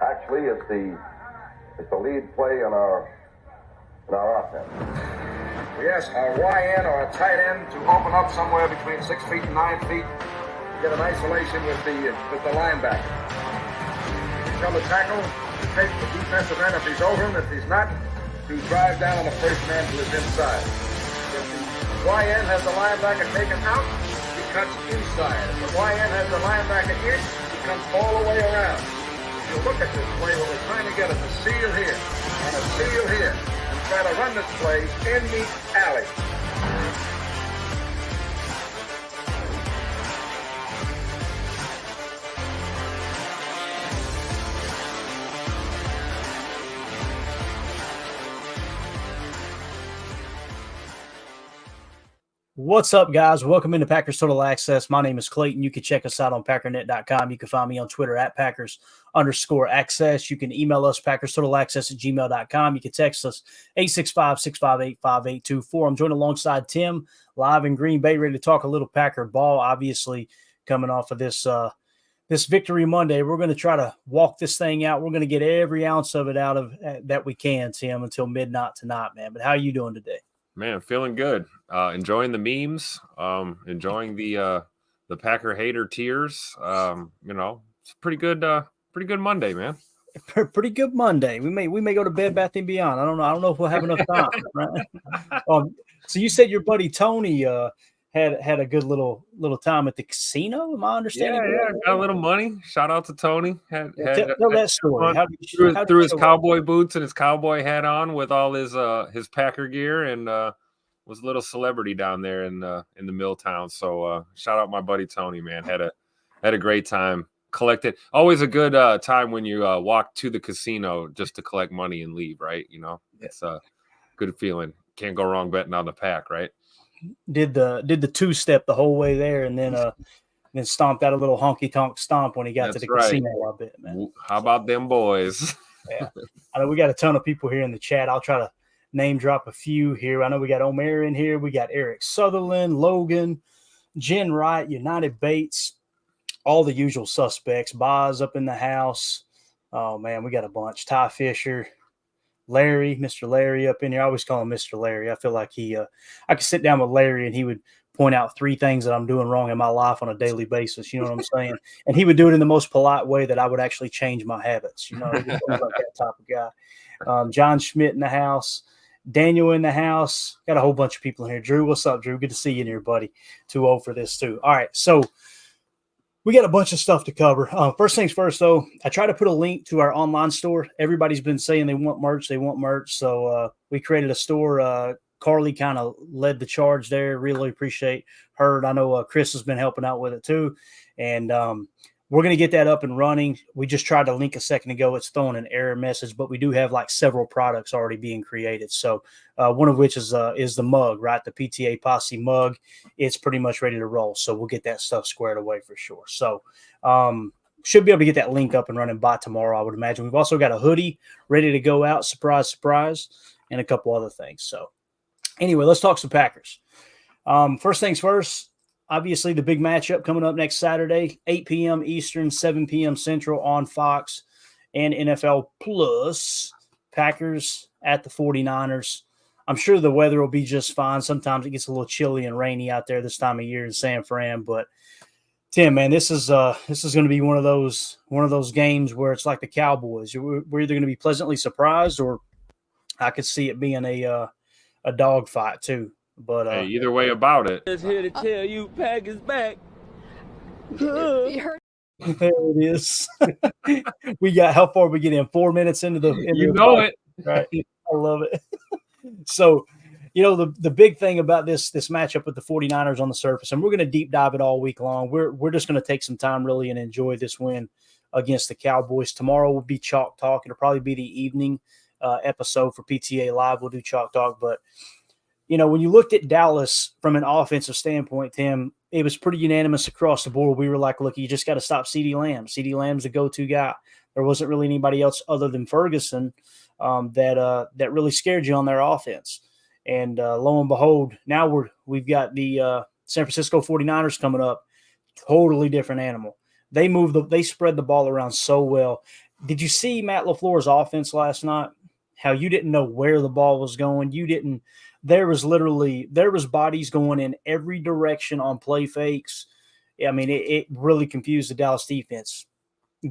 Actually, it's the lead play in our offense. We ask our YN or a tight end to open up somewhere between 6 feet and 9 feet to get an isolation with the linebacker. If you tell the tackle to take the defensive end if he's over him. If he's not, to drive down on the first man to his inside. If the YN has the linebacker taken out, he cuts inside. If the YN has the linebacker in, he comes all the way around. If you look at this play, what we're trying to get is a seal here and a seal here. Try to run this play in the alley. What's up, guys? Welcome into Packers Total Access. My name is Clayton. You can check us out on packernet.com. You can find me on Twitter at Packers_access. You can email us PackersTotalAccess@gmail.com. You can text us 865-658-5824. I'm joined alongside Tim, live in Green Bay, ready to talk a little Packer ball. Obviously, coming off of this Victory Monday, we're going to try to walk this thing out. We're going to get every ounce of it out of that we can, Tim, until midnight tonight, man. But how are you doing today? Man, feeling good. Enjoying the memes. Enjoying the Packer hater tears. It's pretty good Monday, man. Pretty good Monday. We may go to Bed Bath & Beyond. I don't know if we'll have enough time. Right? So you said your buddy Tony had a good little time at the casino. Am I understanding? Yeah, got a little money. Shout out to Tony. Tell that story. Threw his cowboy boots and his cowboy hat on with all his Packer gear, and was a little celebrity down there in the Milltown. So shout out my buddy Tony, man. Had a great time. Collected. Always a good time when you walk to the casino just to collect money and leave, right? You know, it's a good feeling. Can't go wrong betting on the Pack, right? Did the two-step the whole way there, and then stomped out a little honky-tonk stomp when he got to the casino. I bet, man. How about them boys? Yeah, I know we got a ton of people here in the chat. I'll try to name drop a few here. I know we got Omer in here. We got Eric Sutherland, Logan, Jen Wright, United Bates, all the usual suspects. Boz up in the house. Oh, man, we got a bunch. Ty Fisher. Larry, Mr. Larry up in here. I always call him Mr. Larry. I feel like I could sit down with Larry and he would point out 3 things that I'm doing wrong in my life on a daily basis. You know what I'm saying? And he would do it in the most polite way that I would actually change my habits. You know, he's like that type of guy. John Schmidt in the house. Daniel in the house. Got a whole bunch of people in here. Drew, what's up, Drew? Good to see you in here, buddy. Too old for this too. All right, so we got a bunch of stuff to cover. First things first, though, I try to put a link to our online store. Everybody's been saying they want merch. So we created a store. Carly kind of led the charge there. Really appreciate her. I know Chris has been helping out with it too. And we're going to get that up and running. We just tried to link a second ago. It's throwing an error message, but we do have like several products already being created. So one of which is the mug, right? The PTA Posse mug. It's pretty much ready to roll. So we'll get that stuff squared away for sure. So should be able to get that link up and running by tomorrow, I would imagine. We've also got a hoodie ready to go out. Surprise, surprise. And a couple other things. So anyway, let's talk some Packers. First things first. Obviously, the big matchup coming up next Saturday, 8 p.m. Eastern, 7 p.m. Central on Fox and NFL Plus. Packers at the 49ers. I'm sure the weather will be just fine. Sometimes it gets a little chilly and rainy out there this time of year in San Fran. But, Tim, man, this is going to be one of those games where it's like the Cowboys. We're either going to be pleasantly surprised or I could see it being a dogfight too. But hey, either way about it. Just here to tell you, Pack is back. There it is. We got how far we get in? 4 minutes into the. It, right? I love it. So, you know, the big thing about this matchup with the 49ers on the surface, and we're going to deep dive it all week long. We're just going to take some time really and enjoy this win against the Cowboys. Tomorrow will be Chalk Talk. It'll probably be the evening episode for PTA Live. We'll do Chalk Talk, but. You know, when you looked at Dallas from an offensive standpoint, Tim, it was pretty unanimous across the board. We were like, look, you just got to stop CeeDee Lamb. CeeDee Lamb's the go-to guy. There wasn't really anybody else other than Ferguson that really scared you on their offense. And lo and behold, now we've got the San Francisco 49ers coming up. Totally different animal. They spread the ball around so well. Did you see Matt LaFleur's offense last night? How you didn't know where the ball was going. There was bodies going in every direction on play fakes. I mean, it really confused the Dallas defense.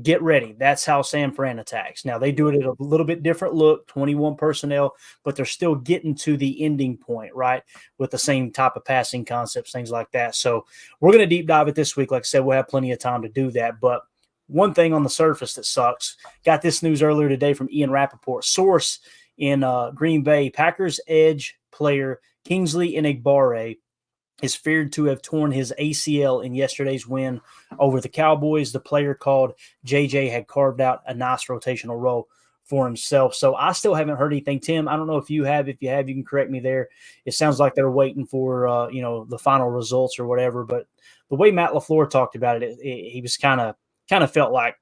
Get ready. That's how San Fran attacks. Now, they do it at a little bit different look, 21 personnel, but they're still getting to the ending point, right, with the same type of passing concepts, things like that. So we're going to deep dive it this week. Like I said, we'll have plenty of time to do that. But one thing on the surface that sucks, got this news earlier today from Ian Rappaport. Source in Green Bay, Packers edge player Kingsley Enagbare is feared to have torn his ACL in yesterday's win over the Cowboys. The player called JJ had carved out a nice rotational role for himself. So I still haven't heard anything. Tim, I don't know if you have. If you have, you can correct me there. It sounds like they're waiting for the final results or whatever. But the way Matt LaFleur talked about it, he was kind of felt like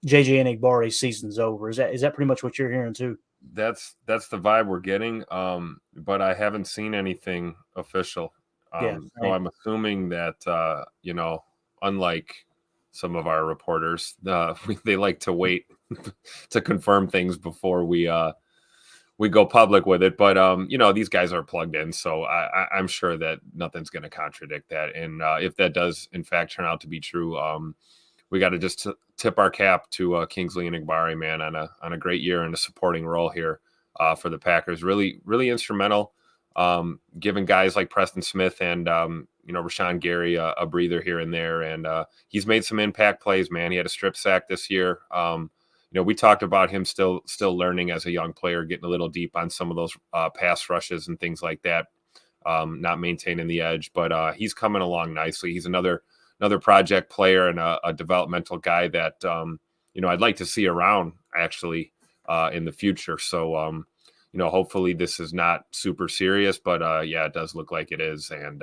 JJ Enigbare's season's over. Is that pretty much what you're hearing too? That's the vibe we're getting. But I haven't seen anything official. So I'm assuming that, unlike some of our reporters, they like to wait to confirm things before we go public with it. But, these guys are plugged in, so I'm sure that nothing's going to contradict that. And if that does, in fact, turn out to be true, we got to just tip our cap to Kingsley Enagbare, man, on a great year and a supporting role here for the Packers. Really, really instrumental. Giving guys like Preston Smith and, Rashawn Gary a breather here and there. And he's made some impact plays, man. He had a strip sack this year. We talked about him still learning as a young player, getting a little deep on some of those pass rushes and things like that, not maintaining the edge. But he's coming along nicely. He's another project player and a developmental guy that, I'd like to see around actually in the future. So, hopefully this is not super serious, but it does look like it is. And,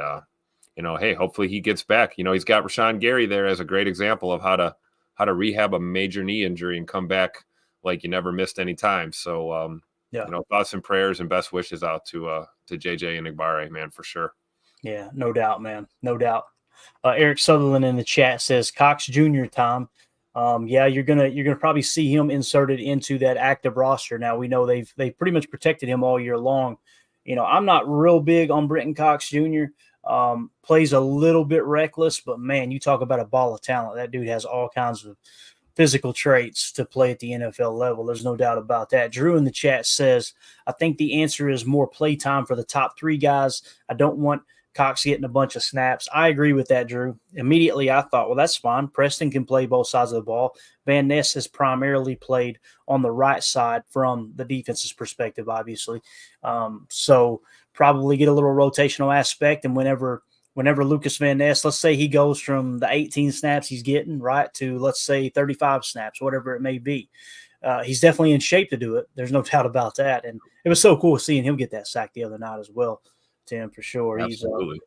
hey, hopefully he gets back. He's got Rashawn Gary there as a great example of how to rehab a major knee injury and come back like you never missed any time. So, thoughts and prayers and best wishes out to JJ Enagbare, man, for sure. Yeah, no doubt, man. No doubt. Eric Sutherland in the chat says Cox Jr. time. You're gonna probably see him inserted into that active roster. Now we know they've pretty much protected him all year long. I'm not real big on Brenton Cox Jr. Plays a little bit reckless, but man, you talk about a ball of talent. That dude has all kinds of physical traits to play at the NFL level. There's no doubt about that. Drew in the chat says, I think the answer is more play time for the top three guys. I don't want Cox getting a bunch of snaps. I agree with that, Drew. Immediately, I thought, well, that's fine. Preston can play both sides of the ball. Van Ness has primarily played on the right side from the defense's perspective, obviously. So probably get a little rotational aspect. And whenever Lucas Van Ness, let's say he goes from the 18 snaps he's getting, right, to, let's say, 35 snaps, whatever it may be. He's definitely in shape to do it. There's no doubt about that. And it was so cool seeing him get that sack the other night as well. Tim, for sure. Absolutely.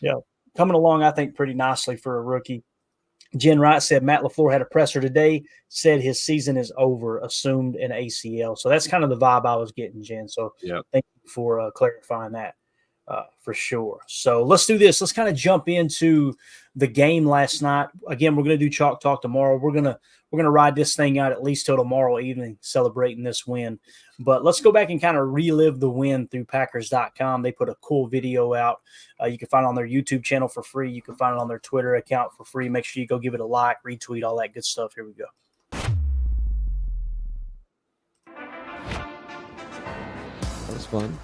He's coming along, I think, pretty nicely for a rookie. Jen Wright said Matt LaFleur had a presser today, said his season is over, assumed an ACL. So that's kind of the vibe I was getting, Jen. So thank you for clarifying that for sure. So let's do this. Let's kind of jump into the game last night. Again, we're going to do Chalk Talk tomorrow. We're going to ride this thing out at least till tomorrow evening, celebrating this win. But let's go back and kind of relive the win through Packers.com. They put a cool video out. You can find it on their YouTube channel for free. You can find it on their Twitter account for free. Make sure you go give it a like, retweet, all that good stuff. Here we go. That was fun.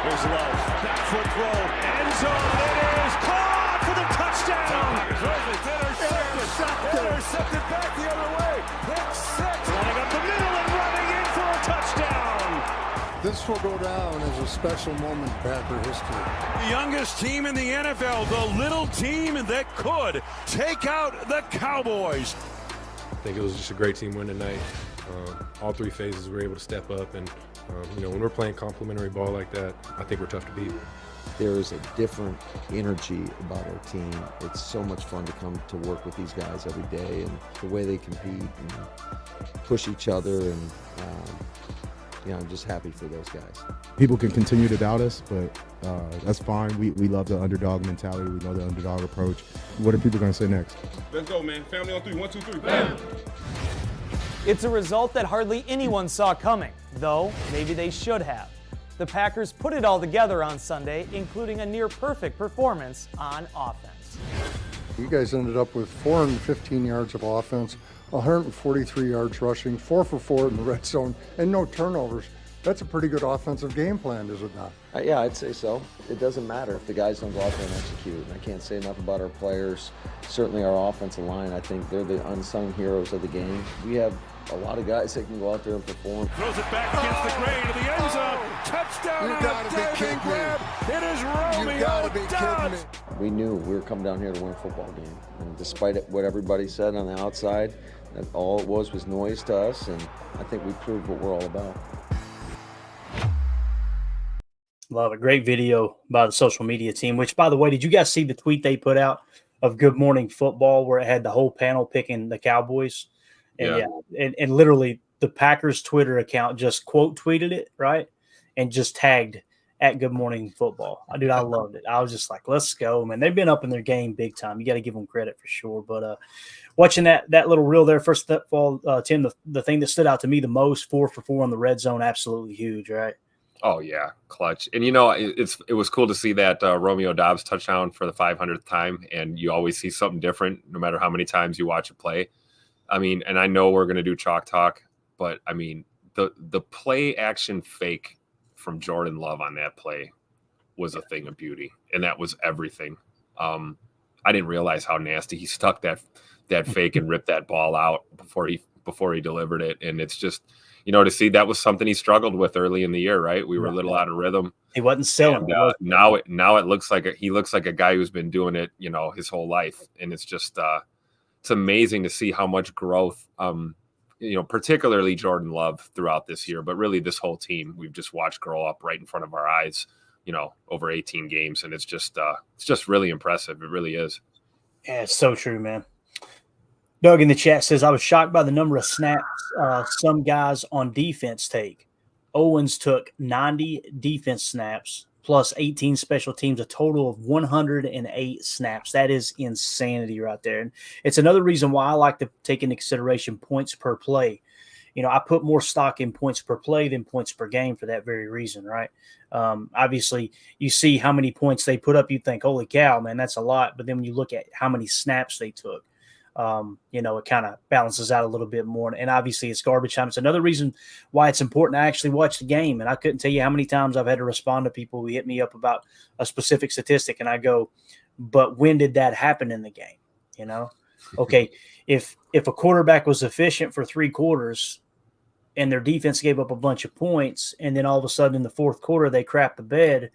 Here's Love. Back foot throw. End zone. It is caught for the touchdown. Intercepted back the other way. Pick six. Running up the middle and running in for a touchdown. This will go down as a special moment in Packer history. The youngest team in the NFL, the little team that could take out the Cowboys. I think it was just a great team win tonight. All three phases were able to step up, and when we're playing complementary ball like that, I think we're tough to beat. There is a different energy about our team. It's so much fun to come to work with these guys every day, and the way they compete and push each other, and I'm just happy for those guys. People can continue to doubt us, but that's fine. We love the underdog mentality. We love the underdog approach. What are people going to say next? Let's go, man. Family on three. 1, 2, 3. Bam! It's a result that hardly anyone saw coming, though maybe they should have. The Packers put it all together on Sunday, including a near-perfect performance on offense. You guys ended up with 415 yards of offense, 143 yards rushing, 4 for 4 in the red zone, and no turnovers. That's a pretty good offensive game plan, is it not? Yeah, I'd say so. It doesn't matter if the guys don't go out there and execute. And I can't say enough about our players. Certainly our offensive line, I think they're the unsung heroes of the game. We have a lot of guys that can go out there and perform. Throws it back against the grain to the end zone. Touchdown on a diving grab. It is Romeo Doubs. We knew we were coming down here to win a football game. And despite what everybody said on the outside, that all it was noise to us. And I think we proved what we're all about. Love it. Great video by the social media team, which, by the way, did you guys see the tweet they put out of Good Morning Football where it had the whole panel picking the Cowboys? And and literally the Packers Twitter account just quote tweeted it, right? And just tagged at Good Morning Football. Dude, I loved it. I was just like, let's go, man. They've been up in their game big time. You got to give them credit for sure. But watching that little reel there, first of all, Tim, the thing that stood out to me the most, 4 for 4 on the red zone, absolutely huge, right? Oh yeah, clutch. And it was cool to see that Romeo Doubs touchdown for the 500th time. And you always see something different, no matter how many times you watch a play. I mean, and I know we're going to do chalk talk, but I mean, the play action fake from Jordan Love on that play was a thing of beauty, and that was everything. I didn't realize how nasty he stuck that fake and ripped that ball out before he delivered it, and it's just. To see that was something he struggled with early in the year, right? We were a little out of rhythm. He wasn't selling. And, now it looks like he looks like a guy who's been doing it, his whole life. And it's just it's amazing to see how much growth, particularly Jordan Love throughout this year, but really this whole team we've just watched grow up right in front of our eyes, over 18 games, and it's just really impressive. It really is. Yeah, it's so true, man. Doug in the chat says, I was shocked by the number of snaps some guys on defense take. Owens took 90 defense snaps plus 18 special teams, a total of 108 snaps. That is insanity right there. And it's another reason why I like to take into consideration points per play. I put more stock in points per play than points per game for that very reason, right? Obviously, you see how many points they put up, you think, holy cow, man, that's a lot. But then when you look at how many snaps they took, it kind of balances out a little bit more. And obviously it's garbage time. It's another reason why it's important to actually watch the game. And I couldn't tell you how many times I've had to respond to people who hit me up about a specific statistic. And I go, but when did that happen in the game? Okay. If a quarterback was efficient for 3 quarters and their defense gave up a bunch of points, and then all of a sudden in the fourth quarter, they crap the bed,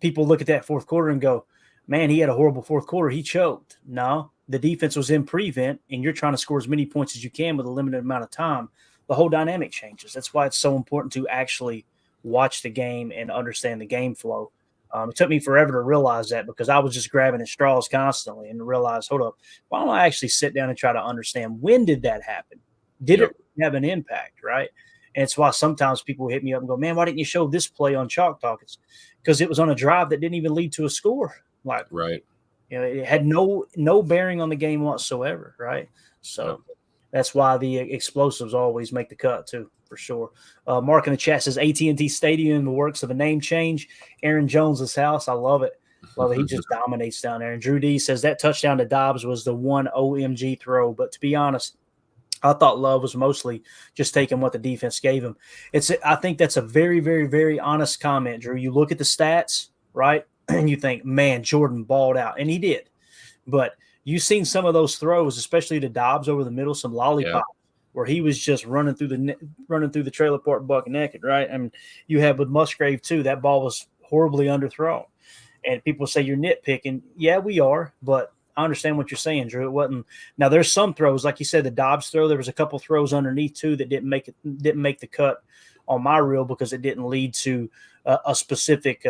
people look at that fourth quarter and go, man, he had a horrible fourth quarter. He choked. No. The defense was in prevent, and you're trying to score as many points as you can with a limited amount of time. The whole dynamic changes. That's why it's so important to actually watch the game and understand the game flow. It took me forever to realize that because I was just grabbing at straws constantly and realized, hold up, why don't I actually sit down and try to understand when did that happen? Did it have an impact, right? And it's why sometimes people hit me up and go, man, why didn't you show this play on Chalk Talk? It's because it was on a drive that didn't even lead to a score. Like, right. It had no bearing on the game whatsoever, right? So that's why the explosives always make the cut too, for sure. Mark in the chat says AT&T Stadium in the works of a name change. Aaron Jones's house, I love it. Love it. He just dominates down there. And Drew D says that touchdown to Dobbs was the one OMG throw. But to be honest, I thought Love was mostly just taking what the defense gave him. I think that's a very, very, very honest comment, Drew. You look at the stats, right? And you think, man, Jordan balled out. And he did. But you've seen some of those throws, especially to Dobbs over the middle, some lollipops, where he was just running through the trailer park buck naked, right? And you have with Musgrave, too. That ball was horribly underthrown. And people say you're nitpicking. Yeah, we are. But I understand what you're saying, Drew. It wasn't. Now, there's some throws, like you said, the Dobbs throw. There was a couple throws underneath, too, that didn't make the cut on my reel because it didn't lead to a specific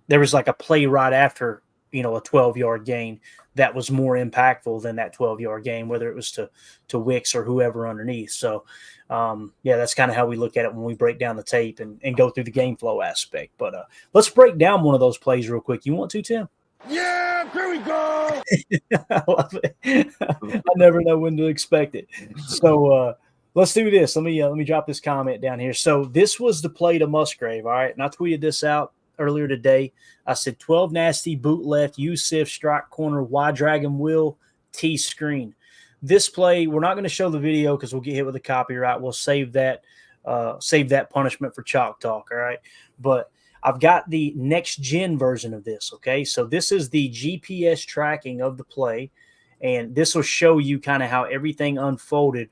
there was like a play right after, a 12-yard gain that was more impactful than that 12-yard gain, whether it was to Wicks or whoever underneath. So, that's kind of how we look at it when we break down the tape and go through the game flow aspect. But let's break down one of those plays real quick. You want to, Tim? Yeah, here we go. I love it. I never know when to expect it. So Let's do this. Let me drop this comment down here. So this was the play to Musgrave, all right? And I tweeted this out earlier today. I said 12 nasty, boot left, Yusuf, strike corner, Y dragon wheel, T screen. This play, we're not going to show the video because we'll get hit with a copyright. We'll save that punishment for Chalk Talk, all right? But I've got the next gen version of this, okay? So this is the GPS tracking of the play, and this will show you kind of how everything unfolded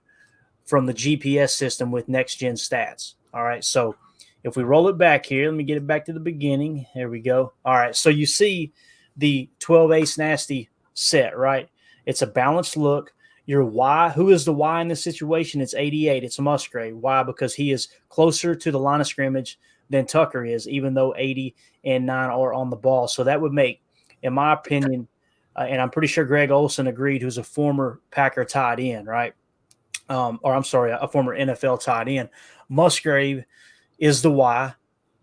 from the GPS system with next gen stats. All right. So if we roll it back here, let me get it back to the beginning. There we go. All right. So you see the 12 ace nasty set, right? It's a balanced look. Your Y, who is the Y in this situation? It's 88. It's Musgrave. Why? Because he is closer to the line of scrimmage than Tucker is, even though 80 and 9 are on the ball. So that would make, in my opinion, and I'm pretty sure Greg Olson agreed, who's a former Packer tight end, right? A former NFL tight end. Musgrave is the Y.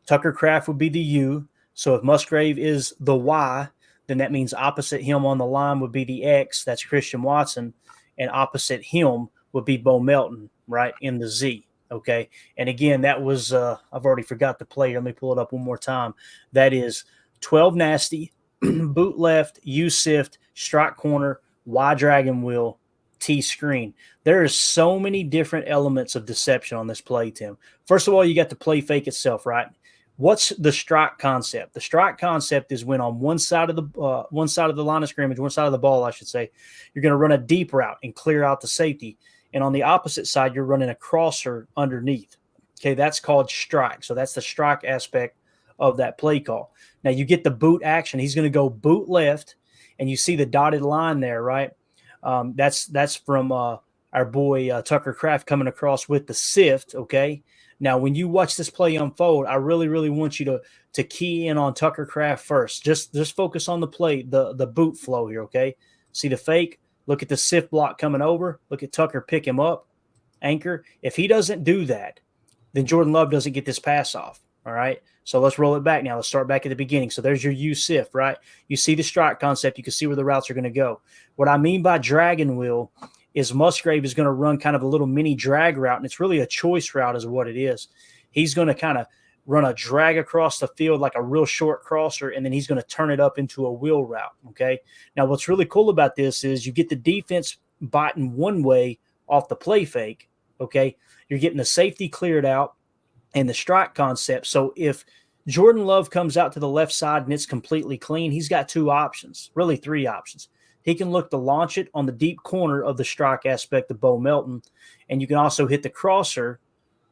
Tucker Kraft would be the U. So if Musgrave is the Y, then that means opposite him on the line would be the X. That's Christian Watson. And opposite him would be Bo Melton, right, in the Z. Okay. And again, that was, I've already forgot the play. Let me pull it up one more time. That is 12 nasty, boot left, U sift, strike corner, Y dragon wheel, T screen. There is so many different elements of deception on this play, Tim. First of all, you got the play fake itself, right? What's the strike concept? The strike concept is when on one side of the line of scrimmage, one side of the ball, I should say, you're going to run a deep route and clear out the safety. And on the opposite side, you're running a crosser underneath. Okay, that's called strike. So that's the strike aspect of that play call. Now you get the boot action. He's going to go boot left, and you see the dotted line there, right? That's from our boy Tucker Kraft coming across with the sift, okay? Now, when you watch this play unfold, I really, really want you to key in on Tucker Kraft first. Just focus on the play, the boot flow here, okay? See the fake? Look at the sift block coming over. Look at Tucker pick him up, anchor. If he doesn't do that, then Jordan Love doesn't get this pass off, all right? So let's roll it back now. Let's start back at the beginning. So there's your U-sift, right? You see the strike concept. You can see where the routes are going to go. What I mean by dragon wheel is Musgrave is going to run kind of a little mini drag route, and it's really a choice route is what it is. He's going to kind of run a drag across the field like a real short crosser, and then he's going to turn it up into a wheel route, okay? Now, what's really cool about this is you get the defense biting one way off the play fake, okay? You're getting the safety cleared out and the strike concept. So if Jordan Love comes out to the left side and it's completely clean, he's got two options, really three options. He can look to launch it on the deep corner of the strike aspect of Bo Melton, and you can also hit the crosser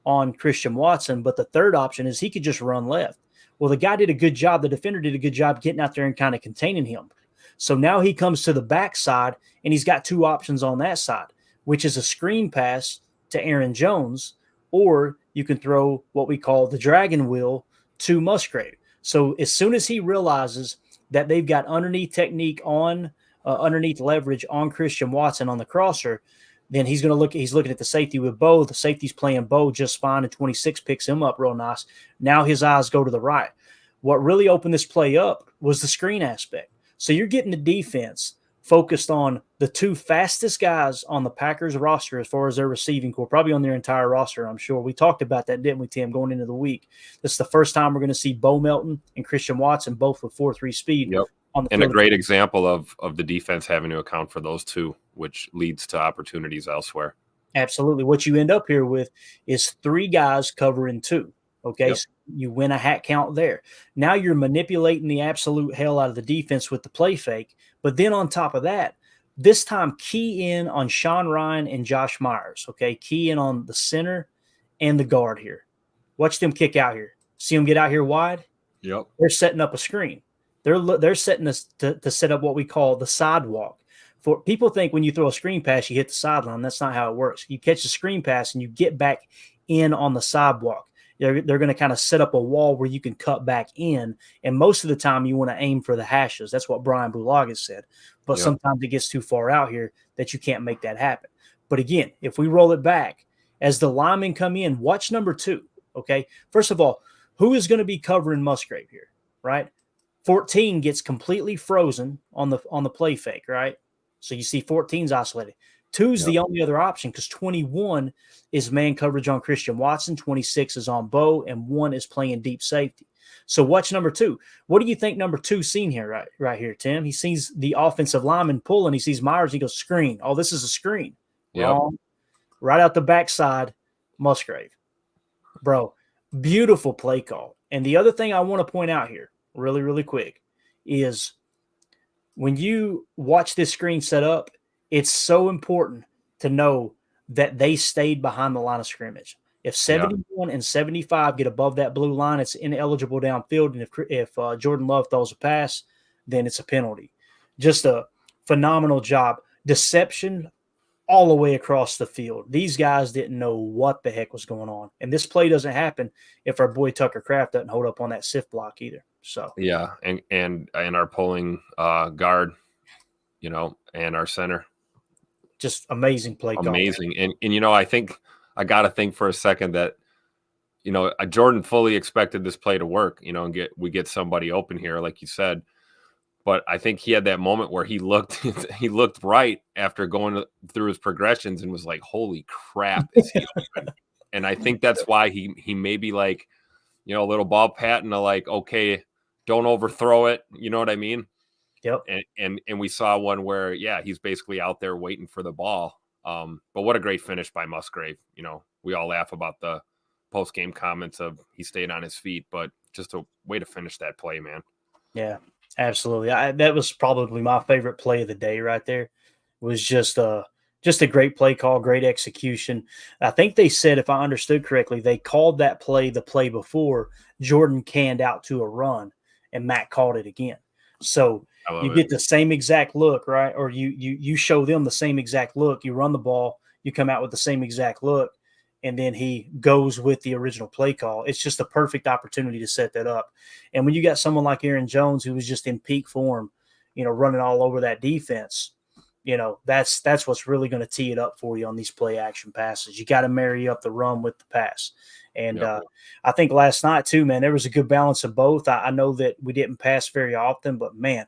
on Christian Watson. But the third option is he could just run left. Well, the guy did a good job. The defender did a good job getting out there and kind of containing him. So now he comes to the backside, and he's got two options on that side, which is a screen pass to Aaron Jones, or you can throw what we call the dragon wheel to Musgrave. So as soon as he realizes that they've got underneath technique on underneath leverage on Christian Watson on the crosser, then he's going to he's looking at the safety with Bo. The safety's playing Bo just fine, and 26 picks him up real nice. Now his eyes go to the right. What really opened this play up was the screen aspect. So you're getting the defense focused on the two fastest guys on the Packers roster as far as their receiving core, probably on their entire roster, I'm sure. We talked about that, didn't we, Tim, going into the week? This is the first time we're going to see Bo Melton and Christian Watson both with 4.3 speed. Yep. And a great example of the defense having to account for those two, which leads to opportunities elsewhere. Absolutely. What you end up here with is three guys covering two. Okay, yep. So you win a hat count there. Now you're manipulating the absolute hell out of the defense with the play fake. But then on top of that, this time key in on Sean Ryan and Josh Myers. Okay, key in on the center and the guard here. Watch them kick out here. See them get out here wide? Yep. They're setting up a screen. They're setting us to set up what we call the sidewalk. For people think when you throw a screen pass, you hit the sideline. That's not how it works. You catch the screen pass and you get back in on the sidewalk. They're going to kind of set up a wall where you can cut back in. And most of the time you want to aim for the hashes. That's what Brian Bulaga said. But sometimes it gets too far out here that you can't make that happen. But again, if we roll it back, as the linemen come in, watch number 2. Okay. First of all, who is going to be covering Musgrave here, right? 14 gets completely frozen on the play fake, right? So you see 14's isolated. Two's the only other option because 21 is man coverage on Christian Watson, 26 is on Bo, and 1 is playing deep safety. So watch number 2. What do you think number 2 seen here right here, Tim? He sees the offensive lineman pulling. He sees Myers. He goes, screen. Oh, this is a screen. Yep. Wrong. Right out the backside, Musgrave. Bro, beautiful play call. And the other thing I want to point out here really, really quick is when you watch this screen set up, it's so important to know that they stayed behind the line of scrimmage. If 71 and 75 get above that blue line, it's ineligible downfield. And if Jordan Love throws a pass, then it's a penalty. Just a phenomenal job. Deception all the way across the field. These guys didn't know what the heck was going on. And this play doesn't happen if our boy Tucker Kraft doesn't hold up on that sift block either. So yeah, and our pulling guard, and our center. Just amazing play call. Amazing. And I think I got to think for a second that, Jordan fully expected this play to work, and we get somebody open here, like you said. But I think he had that moment where he looked right after going through his progressions and was like, holy crap, is he open? And I think that's why he may be like, a little ball pat and like, okay, don't overthrow it. You know what I mean? Yep. And we saw one where, he's basically out there waiting for the ball. But what a great finish by Musgrave. We all laugh about the post-game comments of he stayed on his feet, but just a way to finish that play, man. Yeah, absolutely. That was probably my favorite play of the day right there. It was just a great play call, great execution. I think they said, if I understood correctly, they called that play the play before Jordan canned out to a run, and Matt called it again. So you get the same exact look, right? Or you show them the same exact look. You run the ball, you come out with the same exact look, and then he goes with the original play call. It's just a perfect opportunity to set that up. And when you got someone like Aaron Jones, who was just in peak form, running all over that defense, that's what's really going to tee it up for you on these play action passes. You got to marry up the run with the pass. And I think last night too, man, there was a good balance of both. I know that we didn't pass very often, but man,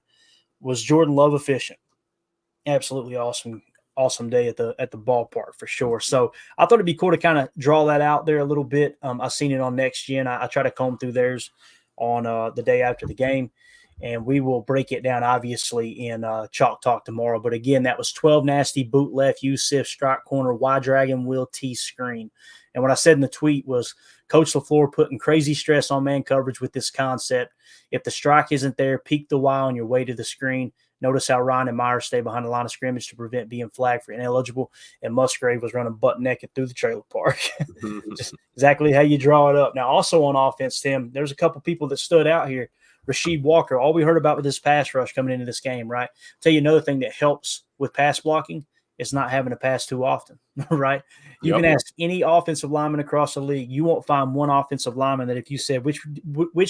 was Jordan Love efficient. Absolutely awesome day at the ballpark for sure. So I thought it'd be cool to kind of draw that out there a little bit. I seen it on Next Gen. I try to comb through theirs on the day after the game, and we will break it down obviously in Chalk Talk tomorrow. But again, that was 12 nasty, boot left, Yusuf, strike corner, Y dragon, will T screen. And what I said in the tweet was Coach LaFleur putting crazy stress on man coverage with this concept. If the strike isn't there, peek the Y on your way to the screen. Notice how Ryan and Myers stay behind the line of scrimmage to prevent being flagged for ineligible. And Musgrave was running butt naked through the trailer park. Just exactly how you draw it up. Now, also on offense, Tim, there's a couple people that stood out here. Rasheed Walker, all we heard about with this pass rush coming into this game, right? I'll tell you another thing that helps with pass blocking is not having to pass too often, right? You can ask any offensive lineman across the league. You won't find one offensive lineman that if you said, which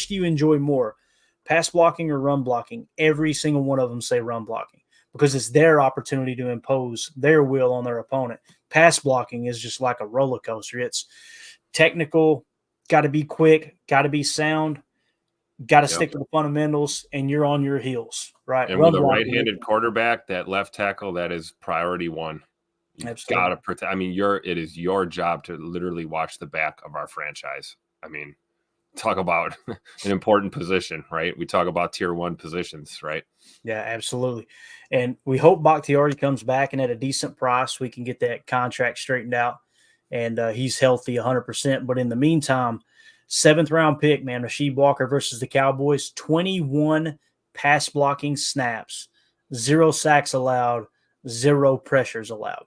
do you enjoy more, pass blocking or run blocking? Every single one of them say run blocking because it's their opportunity to impose their will on their opponent. Pass blocking is just like a roller coaster. It's technical, got to be quick, got to be sound, got to stick to the fundamentals, and you're on your heels, right? And with a right-handed quarterback, that left tackle, that is priority one. You've got to protect. I mean, it is your job to literally watch the back of our franchise. I mean, talk about an important position, right? We talk about tier 1 positions, right? Yeah, absolutely. And we hope Bakhtiari comes back and at a decent price, we can get that contract straightened out and he's healthy 100%. But in the meantime, 7th round pick, man, Rasheed Walker versus the Cowboys, 21 pass blocking snaps, 0 sacks allowed, 0 pressures allowed.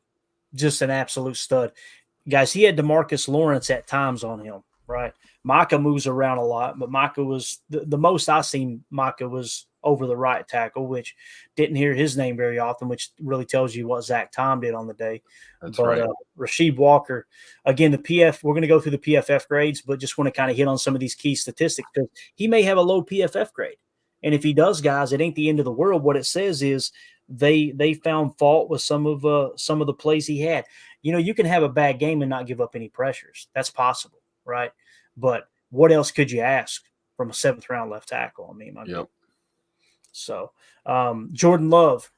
Just an absolute stud. Guys, he had DeMarcus Lawrence at times on him, right? Micah moves around a lot, but Micah was the most I seen Micah was over the right tackle, which didn't hear his name very often, which really tells you what Zach Tom did on the day. That's right. Rasheed Walker, again, we're going to go through the PFF grades, but just want to kind of hit on some of these key statistics because he may have a low PFF grade. And if he does, guys, it ain't the end of the world. What it says is they found fault with some of the plays he had. You can have a bad game and not give up any pressures. That's possible, right? But what else could you ask from a 7th round left tackle? I mean, So Jordan Love,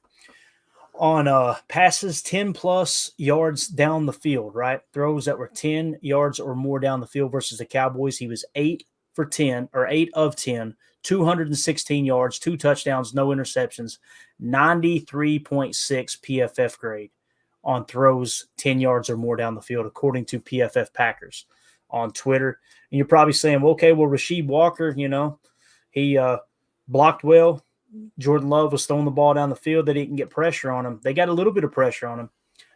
On passes 10 plus yards down the field, right? Throws that were 10 yards or more down the field versus the Cowboys, he was 8 for 10 or 8 of 10, 216 yards, 2 touchdowns, no interceptions, 93.6 PFF grade on throws 10 yards or more down the field, according to PFF Packers on Twitter. And you're probably saying, well, okay, well, Rasheed Walker, he blocked well. Jordan Love was throwing the ball down the field. They didn't get pressure on him. They got a little bit of pressure on him.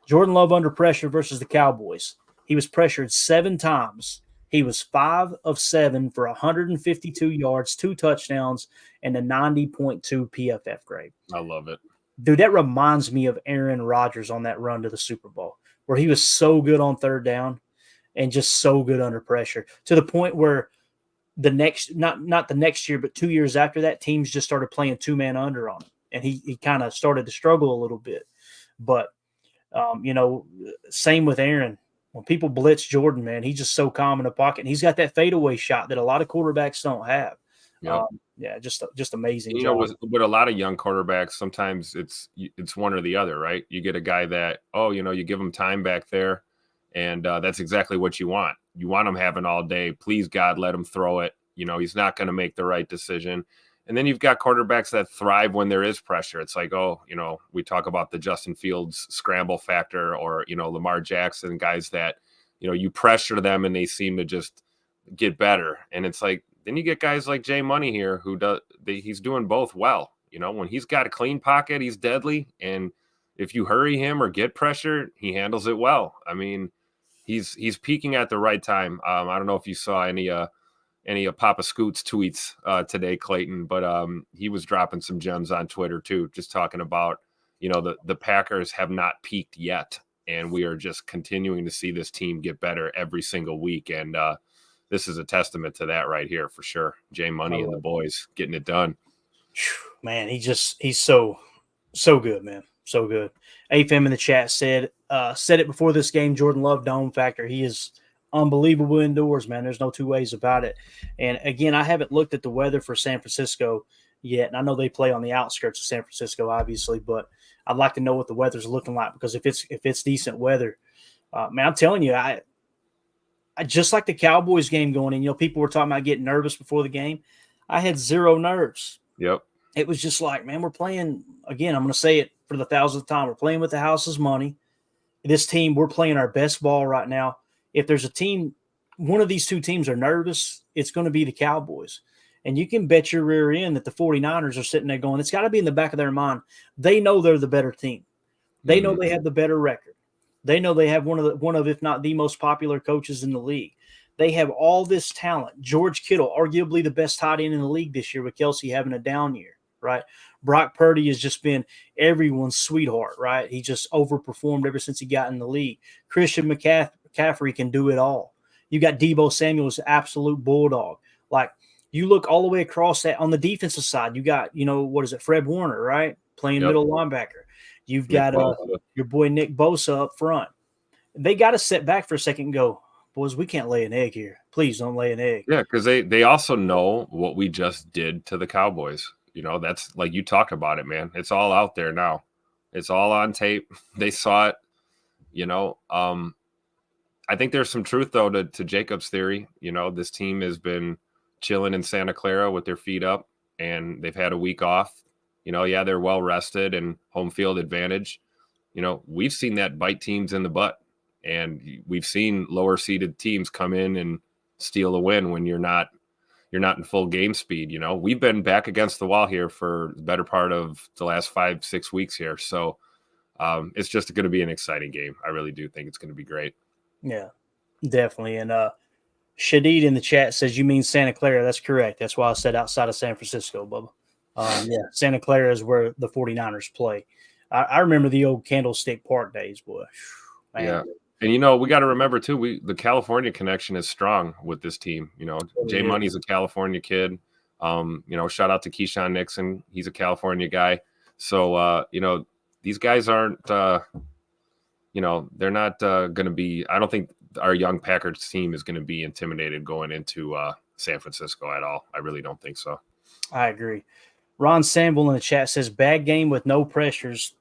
Jordan Love under pressure versus the Cowboys. He was pressured 7 times. He was 5 of 7 for 152 yards, 2 touchdowns, and a 90.2 PFF grade. I love it. Dude, that reminds me of Aaron Rodgers on that run to the Super Bowl, where he was so good on third down and just so good under pressure, to the point where the next, not the next year, but 2 years after that, teams just started playing 2-man under on him, and he kind of started to struggle a little bit. But same with Aaron. When people blitz Jordan, man, he's just so calm in the pocket, and he's got that fadeaway shot that a lot of quarterbacks don't have. Yep. Just amazing. With a lot of young quarterbacks, sometimes it's one or the other, right? You get a guy that, you give him time back there, and that's exactly what you want. You want him having all day. Please, God, let him throw it. He's not going to make the right decision. And then you've got quarterbacks that thrive when there is pressure. It's like, we talk about the Justin Fields scramble factor, or, Lamar Jackson, guys that, you pressure them and they seem to just get better. And it's like, then you get guys like Jay Money here who he's doing both well. When he's got a clean pocket, he's deadly. And if you hurry him or get pressure, he handles it well. I mean, he's peaking at the right time. I don't know if you saw any of Papa Scoot's tweets today, Clayton, but he was dropping some gems on Twitter too, just talking about, the Packers have not peaked yet, and we are just continuing to see this team get better every single week. And this is a testament to that right here for sure. Jay Money and the boys getting it done. Man, he's so good, man. So good. AFM in the chat said it before this game, Jordan Love dome factor. He is unbelievable indoors, man. There's no two ways about it. And again, I haven't looked at the weather for San Francisco yet. And I know they play on the outskirts of San Francisco, obviously, but I'd like to know what the weather's looking like, because if it's decent weather, man, I'm telling you, I just like the Cowboys game going in, people were talking about getting nervous before the game. I had zero nerves. Yep. It was just like, man, we're playing, again, I'm going to say it for the 1,000th time, we're playing with the house's money. This team, we're playing our best ball right now. If there's a team, one of these two teams are nervous, it's going to be the Cowboys. And you can bet your rear end that the 49ers are sitting there going, it's got to be in the back of their mind. They know they're the better team. They know they have the better record. They know they have one of, if not the most popular coaches in the league. They have all this talent. George Kittle, arguably the best tight end in the league this year, with Kelsey having a down year, right? Brock Purdy has just been everyone's sweetheart, right? He just overperformed ever since he got in the league. Christian McCaffrey can do it all. You got Deebo Samuel's absolute bulldog. Like, you look all the way across that on the defensive side, you got, Fred Warner, right? Playing middle linebacker. You've got your boy Nick Bosa up front. They got to sit back for a second and go, boys, we can't lay an egg here. Please don't lay an egg. Yeah, because they also know what we just did to the Cowboys. That's like you talked about it, man. It's all out there now. It's all on tape. They saw it. I think there's some truth, though, to Jacob's theory. This team has been chilling in Santa Clara with their feet up, and they've had a week off. They're well rested and home field advantage. We've seen that bite teams in the butt, and we've seen lower seeded teams come in and steal a win when you're not in full game speed. We've been back against the wall here for the better part of the last 5-6 weeks here. So it's just going to be an exciting game. I really do think it's going to be great. Yeah, definitely. And Shadid in the chat says, you mean Santa Clara? That's correct. That's why I said outside of San Francisco, Bubba. Yeah, Santa Clara is where the 49ers play. I remember the old Candlestick Park days, boy. Man. Yeah. And, we got to remember, too, the California connection is strong with this team. Jay Money's a California kid. Shout out to Keyshawn Nixon. He's a California guy. So, these guys aren't, they're not going to be – I don't think our young Packers team is going to be intimidated going into San Francisco at all. I really don't think so. I agree. Ron Samble in the chat says, bad game with no pressures.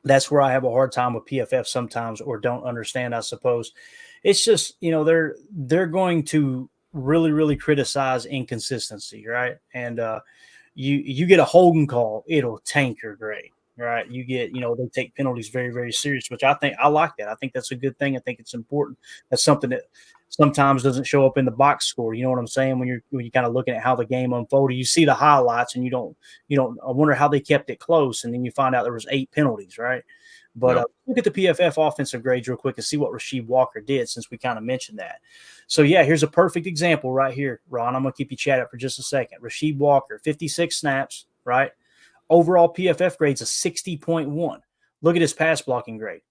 That's where I have a hard time with PFF sometimes, or don't understand, I suppose. It's just, they're going to really, really criticize inconsistency, right? And you get a holding call, it'll tank your grade, right? You get, they take penalties very, very serious, which I like that. I think that's a good thing. I think it's important. That's something that sometimes doesn't show up in the box score. You know what I'm saying? When you're kind of looking at how the game unfolded, you see the highlights and you don't, I wonder how they kept it close. And then you find out there was 8 penalties, right? But look at the PFF offensive grades real quick and see what Rasheed Walker did, since we kind of mentioned that. So, yeah, here's a perfect example right here, Ron. I'm going to keep you chat up for just a second. Rasheed Walker, 56 snaps, right? Overall PFF grade's a 60.1. Look at his pass blocking grade,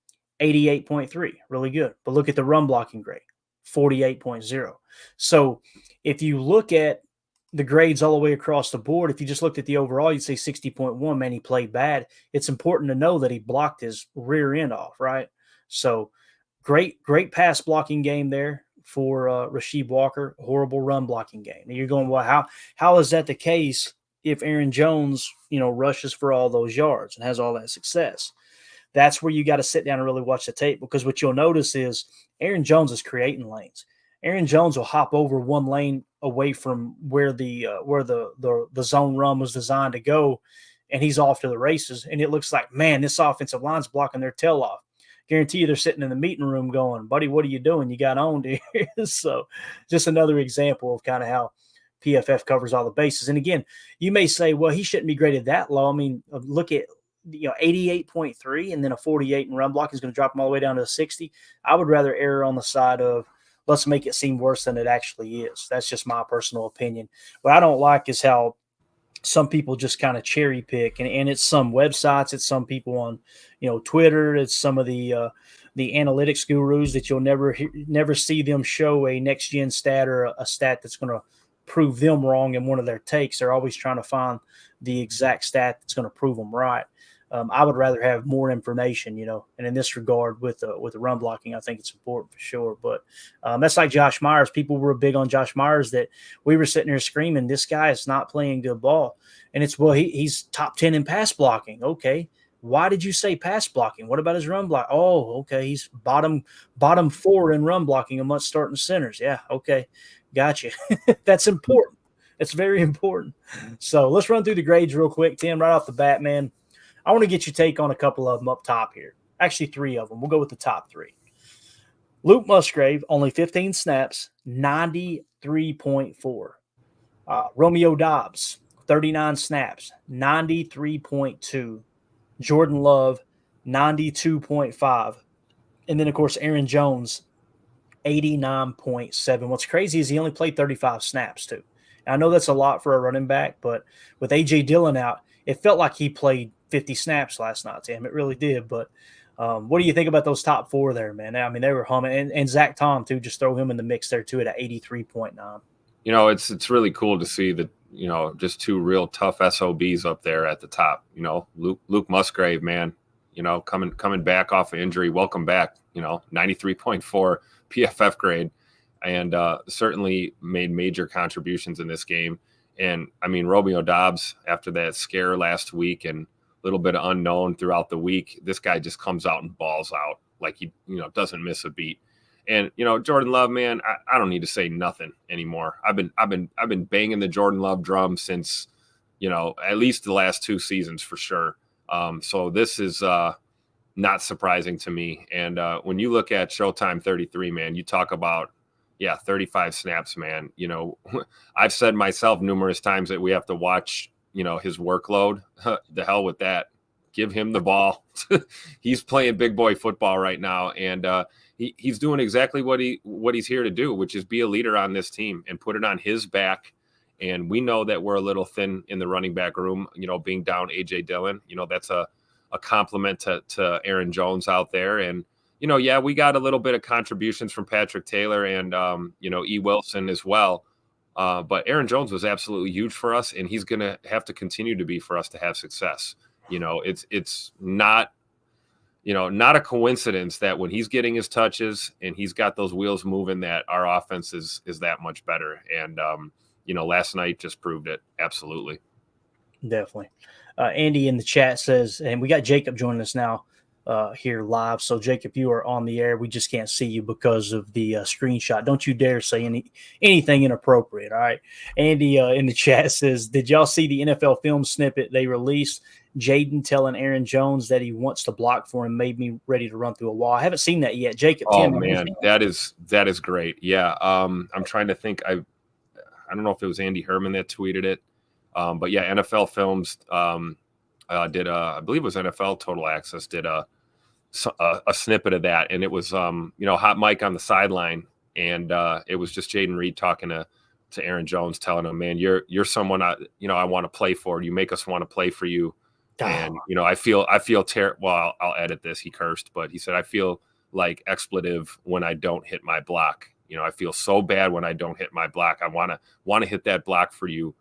88.3. Really good. But look at the run blocking grade, 48.0. So if you look at the grades all the way across the board, if you just looked at the overall, you'd say 60.1, man, he played bad. It's important to know that he blocked his rear end off, right? So great pass blocking game there for Rasheed Walker, horrible run blocking game. And you're going, well, how is that the case if Aaron Jones, rushes for all those yards and has all that success? That's where you got to sit down and really watch the tape, because what you'll notice is Aaron Jones is creating lanes. Aaron Jones will hop over one lane away from where the zone run was designed to go, and he's off to the races. And it looks like, man, this offensive line's blocking their tail off. Guarantee you they're sitting in the meeting room going, buddy, what are you doing? You got owned here. So just another example of kind of how PFF covers all the bases. And again, you may say, well, he shouldn't be graded that low. I mean, look at 88.3 and then a 48 in run block is going to drop him all the way down to a 60. I would rather err on the side of let's make it seem worse than it actually is. That's just my personal opinion. What I don't like is how some people just kind of cherry pick, and it's some websites, it's some people on, Twitter, it's some of the analytics gurus that you'll never see them show a next gen stat or a stat that's going to prove them wrong in one of their takes. They're always trying to find the exact stat that's going to prove them right. I would rather have more information, and in this regard with the run blocking, I think it's important for sure. But that's like Josh Myers. People were big on Josh Myers that we were sitting there screaming, this guy is not playing good ball. And it's, well, he's top 10 in pass blocking. Okay. Why did you say pass blocking? What about his run block? Oh, okay. He's bottom 4 in run blocking amongst starting centers. Yeah. Okay. Gotcha. That's important. It's very important. So let's run through the grades real quick, Tim, right off the bat, man. I want to get your take on a couple of them up top here. Actually, 3 of them. We'll go with the top 3. Luke Musgrave, only 15 snaps, 93.4. Romeo Doubs, 39 snaps, 93.2. Jordan Love, 92.5. And then, of course, Aaron Jones, 89.7. What's crazy is he only played 35 snaps, too. And I know that's a lot for a running back, but with A.J. Dillon out, it felt like he played 50 snaps last night, Tim. It really did. But what do you think about those top 4 there, man? I mean, they were humming. And Zach Tom, too, just throw him in the mix there, too, at 83.9. It's really cool to see that, just 2 real tough SOBs up there at the top. Luke Musgrave, man, coming back off of injury. Welcome back, 93.4 PFF grade. And certainly made major contributions in this game. And, I mean, Romeo Doubs, after that scare last week and a little bit of unknown throughout the week, this guy just comes out and balls out like he, doesn't miss a beat. And, Jordan Love, man, I don't need to say nothing anymore. I've been banging the Jordan Love drum since, at least the last 2 seasons for sure. So this is not surprising to me. And when you look at Showtime 33, man, you talk about, 35 snaps, man. I've said myself numerous times that we have to watch, his workload. The hell with that. Give him the ball. He's playing big boy football right now. And he's doing exactly what he's here to do, which is be a leader on this team and put it on his back. And we know that we're a little thin in the running back room, being down A.J. Dillon. That's a compliment to Aaron Jones out there. And, we got a little bit of contributions from Patrick Taylor and, E. Wilson as well. But Aaron Jones was absolutely huge for us, and he's going to have to continue to be for us to have success. It's not, not a coincidence that when he's getting his touches and he's got those wheels moving, that our offense is that much better. And, last night just proved it. Absolutely. Definitely. Andy in the chat says, and we got Jacob joining us now, here live. So, Jacob, you are on the air. We just can't see you because of the screenshot. Don't you dare say anything inappropriate, all right? Andy in the chat says, did y'all see the NFL film snippet they released? Jaden telling Aaron Jones that he wants to block for him made me ready to run through a wall. I haven't seen that yet. Jacob, oh, Tim, man, that is great. Yeah, I'm trying to think. I don't know if it was Andy Herman that tweeted it. But yeah, NFL Films did I believe it was NFL Total Access did a snippet of that, and it was hot mic on the sideline, and it was just Jaden Reed talking to Aaron Jones, telling him, man, you're someone I want to play for. You make us want to play for you. And I feel terrible. Well, I'll edit this. He cursed, but he said, I feel like expletive when I don't hit my block. I feel so bad when I don't hit my block. I want to hit that block for you.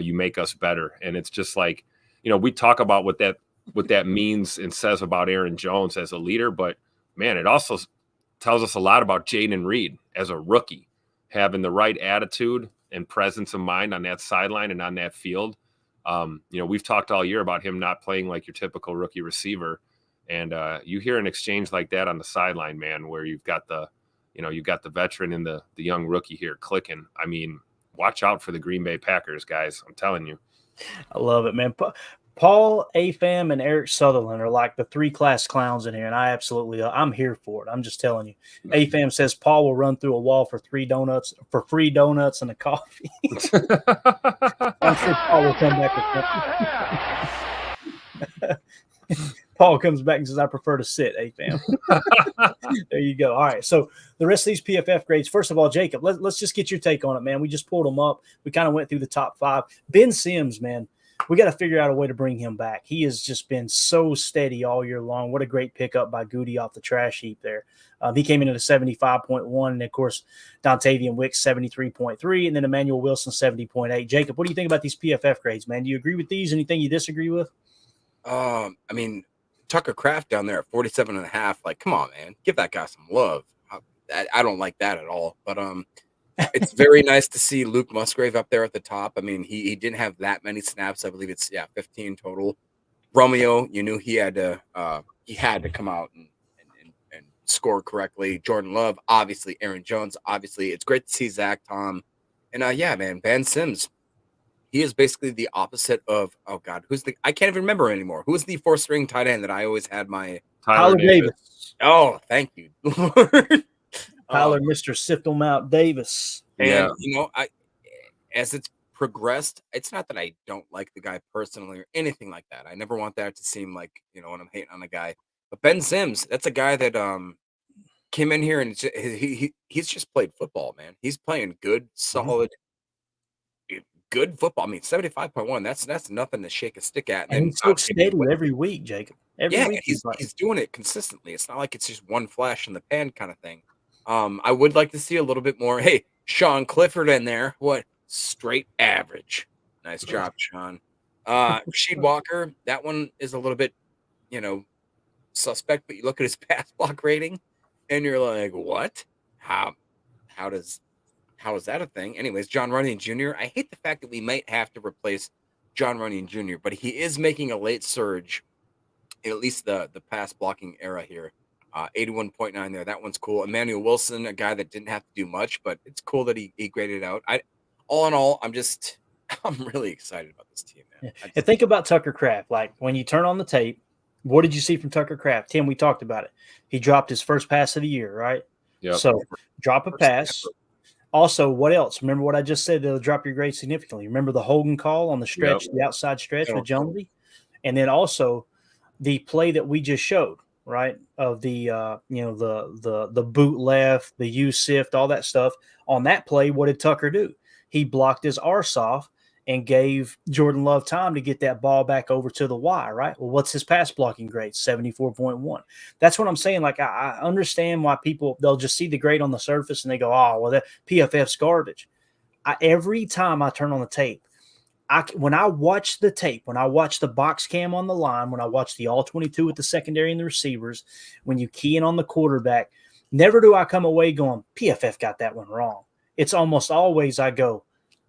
You make us better. And it's just like, we talk about what that means and says about Aaron Jones as a leader, but man, it also tells us a lot about Jaden Reed as a rookie, having the right attitude and presence of mind on that sideline and on that field. We've talked all year about him not playing like your typical rookie receiver. And you hear an exchange like that on the sideline, man, where you've got the veteran and the young rookie here clicking. I mean, watch out for the Green Bay Packers, guys. I'm telling you. I love it, man. Paul, AFAM, and Eric Sutherland are like the three class clowns in here, and I'm here for it. I'm just telling you. AFAM says Paul will run through a wall for free donuts and a coffee. I'm sure Paul will come back with Paul comes back and says, I prefer to sit, AFAM. There you go. All right. So the rest of these PFF grades, first of all, Jacob, let's just get your take on it, man. We just pulled them up. We kind of went through the top 5. Ben Sims, man, we got to figure out a way to bring him back. He has just been so steady all year long. What a great pickup by Goody off the trash heap there. He came in at a 75.1, and, of course, Dontavian Wicks, 73.3, and then Emmanuel Wilson, 70.8. Jacob, what do you think about these PFF grades, man? Do you agree with these? Anything you disagree with? I mean, Tucker Kraft down there at 47.5. Like, come on, man. Give that guy some love. I don't like that at all. But it's very nice to see Luke Musgrave up there at the top. I mean, he didn't have that many snaps. I believe it's 15 total. Romeo, you knew he had to come out and score correctly. Jordan Love, obviously. Aaron Jones, obviously. It's great to see Zach Tom. And man, Ben Sims. He is basically the opposite of, I can't even remember anymore. Who was the 4th-string tight end that I always had my Tyler Davis. Oh, thank you, Lord. Tyler, Mr. Sift-em-out Davis. And, as it's progressed, it's not that I don't like the guy personally or anything like that. I never want that to seem like, when I'm hating on a guy. But Ben Sims, that's a guy that came in here and he's just played football, man. He's playing good, solid, good football. I mean, 75.1, that's nothing to shake a stick at. And he's so steady every week, Jacob. Every week he's doing it consistently. It's not like it's just one flash in the pan kind of thing. I would like to see a little bit more. Hey, Sean Clifford in there. What? Straight average. Nice job, Sean. Rasheed Walker, that one is a little bit, suspect, but you look at his pass block rating and you're like, what? How is that a thing? Anyways, John Runyon Jr., I hate the fact that we might have to replace John Runyon Jr., but he is making a late surge in at least the pass blocking era here. 81.9 there. That one's cool. Emmanuel Wilson, a guy that didn't have to do much, but it's cool that he graded out. All in all, I'm really excited about this team, man. Yeah. And think about Tucker Kraft. Like, when you turn on the tape, what did you see from Tucker Kraft? Tim, we talked about it. He dropped his first pass of the year, right? Yeah. So drop a pass. Also, what else? Remember what I just said? They'll drop your grade significantly. Remember the Hogan call on the stretch, the outside stretch with Jonesy? And then also the play that we just showed, right? Of the the boot left, the U-sift, all that stuff. On that play, what did Tucker do? He blocked his arse off and gave Jordan Love time to get that ball back over to the Y, right? Well, what's his pass blocking grade? 74.1. That's what I'm saying. Like, I understand why they'll just see the grade on the surface and they go, oh, well, that PFF's garbage. Every time I turn on the tape, when I watch the tape, when I watch the box cam on the line, when I watch the all 22 with the secondary and the receivers, when you key in on the quarterback, never do I come away going, PFF got that one wrong. It's almost always I go,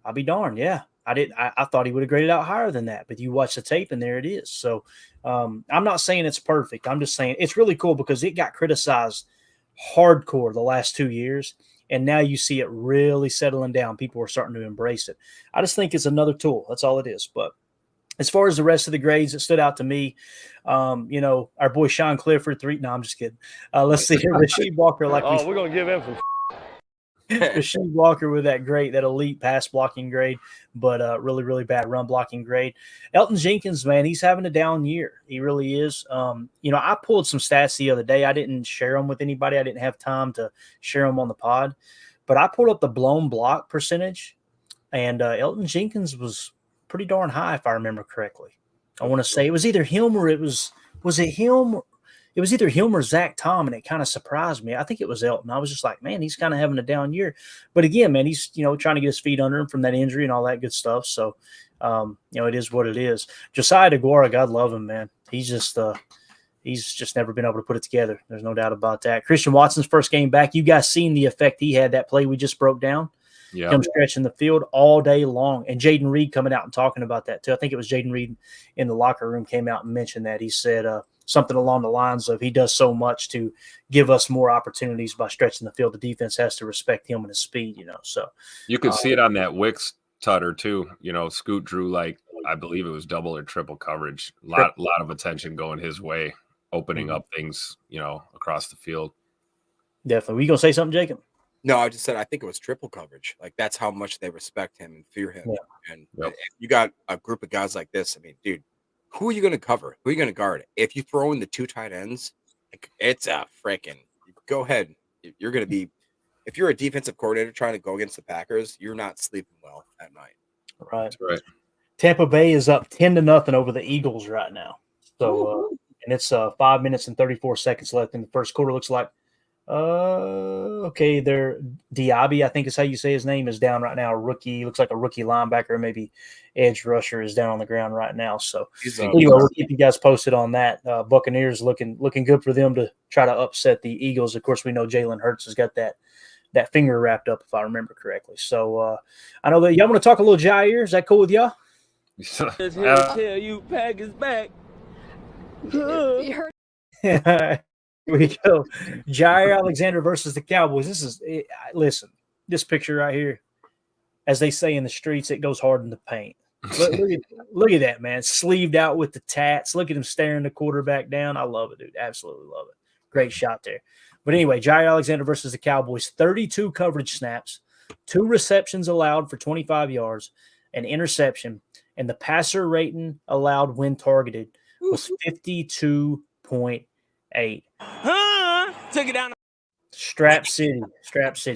I'll be darned. Yeah, I thought he would have graded out higher than that, but you watch the tape and there it is. So I'm not saying it's perfect. I'm just saying it's really cool because it got criticized hardcore the last 2 years. And now you see it really settling down. People are starting to embrace it. I just think it's another tool. That's all it is. But as far as the rest of the grades, it stood out to me. Our boy Sean Clifford, 3. No, I'm just kidding. Let's see here. Rasheed Walker, we're going to give him some. Rasheed Walker with that elite pass blocking grade, but really, really bad run blocking grade. Elton Jenkins, man, he's having a down year. He really is. I pulled some stats the other day. I didn't share them with anybody. I didn't have time to share them on the pod, but I pulled up the blown block percentage, and Elton Jenkins was pretty darn high, if I remember correctly. I want to say it was either him or it was it him? It was either him or Zach Tom, and it kind of surprised me. I think it was Elton. I was just like, man, he's kind of having a down year. But again, man, he's, trying to get his feet under him from that injury and all that good stuff. So, it is what it is. Josiah DeGuara, God love him, man. He's just never been able to put it together. There's no doubt about that. Christian Watson's first game back. You guys seen the effect he had, that play we just broke down? Yeah. Him stretching the field all day long. And Jaden Reed coming out and talking about that too. I think it was Jaden Reed in the locker room came out and mentioned that. He said something along the lines of he does so much to give us more opportunities by stretching the field. The defense has to respect him and his speed, So you could see it on that Wicks tutter too. Scoot drew I believe it was double or triple coverage. Lot of attention going his way, opening up things, across the field. Definitely. Were you gonna say something, Jacob? No, I just said I think it was triple coverage. That's how much they respect him and fear him. Yeah. And if you got a group of guys like this, I mean, dude, who are you going to cover? Who are you going to guard? If you throw in the 2 tight ends, it's a freaking go ahead. You're going to be, if you're a defensive coordinator trying to go against the Packers, you're not sleeping well at night. Right. That's right. Tampa Bay is up 10-0 over the Eagles right now. So, and it's 5 minutes and 34 seconds left in the first quarter. Looks like, Diaby, I think is how you say his name, is down right now. Rookie, looks like a rookie linebacker, maybe edge rusher, is down on the ground right now. So anyway, we'll keep you guys posted on that. Buccaneers looking good for them to try to upset the Eagles. Of course, we know Jalen Hurts has got that finger wrapped up, if I remember correctly. So I know that y'all want to talk a little Jaire. Is that cool with y'all? Tell you, Pack is back. Here we go. Jaire Alexander versus the Cowboys. Listen, this picture right here, as they say in the streets, it goes hard in the paint. Look at that, man. Sleeved out with the tats. Look at him staring the quarterback down. I love it, dude. Absolutely love it. Great shot there. But anyway, Jaire Alexander versus the Cowboys, 32 coverage snaps, 2 receptions allowed for 25 yards, an interception, and the passer rating allowed when targeted was 52.8. Took it down. Strap City,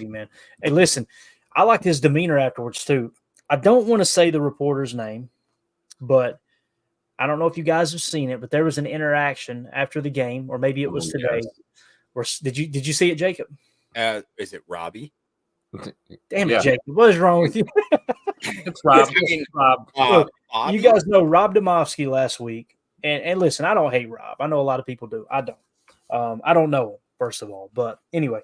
man. Hey, listen, I like his demeanor afterwards too. I don't want to say the reporter's name, but I don't know if you guys have seen it, but there was an interaction after the game, or maybe it was today. Yes. Did you see it, Jacob? Is it Robbie? Damn it, Jacob. What is wrong with you? It's Rob. Look, you guys know Rob Domofsky last week. And listen, I don't hate Rob. I know a lot of people do. I don't. I don't know him, first of all. But anyway,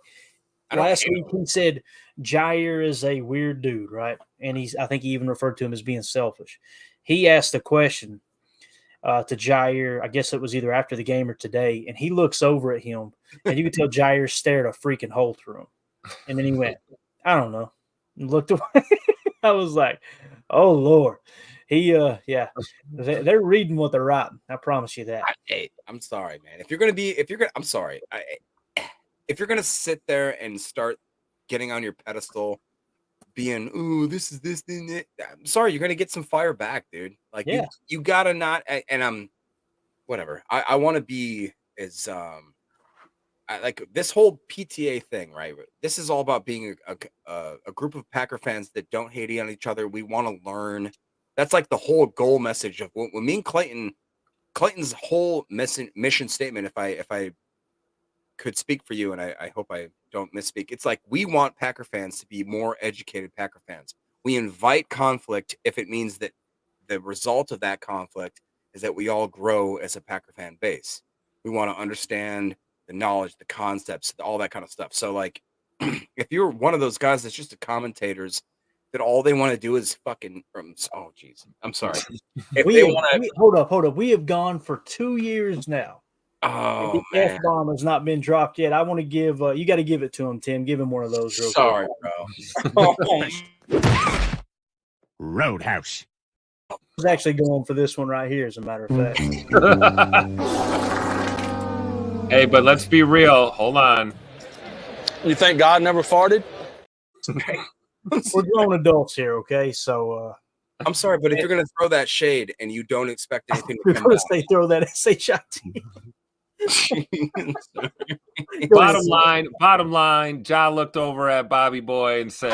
last week he said Jaire is a weird dude, right? And I think he even referred to him as being selfish. He asked a question to Jaire. I guess it was either after the game or today. And he looks over at him, and you could tell Jaire stared a freaking hole through him. And then he went, I don't know, and looked away. I was like, oh, Lord. They're reading what they're writing. I promise you that. I'm sorry, man. If you're going to sit there and start getting on your pedestal, being, ooh, this is this thing. I'm sorry, you're going to get some fire back, dude. You got to not, and I'm, whatever. I want to be as, like this whole PTA thing, right? This is all about being a group of Packer fans that don't hate on each other. We want to learn. That's like the whole goal message of when me and Clayton's whole mission statement. If I could speak for you, and I hope I don't misspeak. It's like we want Packer fans to be more educated Packer fans. We invite conflict if it means that the result of that conflict is that we all grow as a Packer fan base. We want to understand the knowledge, the concepts, all that kind of stuff. So like, if you're one of those guys that's just a commentator's that all they want to do is fucking oh jeez. I'm sorry. If we they have, want to hold up. We have gone for 2 years now. Oh the man. F-bomb has not been dropped yet. I want to give you got to give it to him, Tim. Give him one of those real Sorry, quick. bro. Roadhouse. I was actually going for this one right here, as a matter of fact. Hey, but let's be real. Hold on. You think God never farted? We're grown adults here, okay? So I'm sorry, but if you're gonna throw that shade and you don't expect anything to come going back, to say throw that SHIT. Bottom line, Ja looked over at Bobby Boy and said,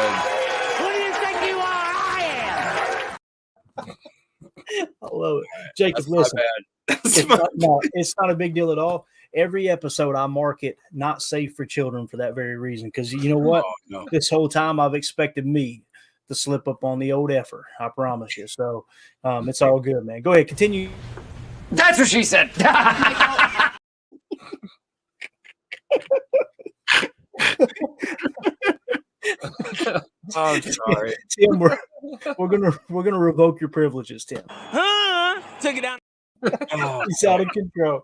Who do you think you are? I am. I love it. Jacob, that's listen. not bad. It's not a big deal at all. Every episode I mark it not safe for children for that very reason. Because you know what? Oh, no. This whole time I've expected me to slip up on the old effer. I promise you. So it's all good, man. Go ahead, continue. That's what she said. I'm sorry. Tim, we're gonna revoke your privileges, Tim. Took it down. Oh, He's out of control.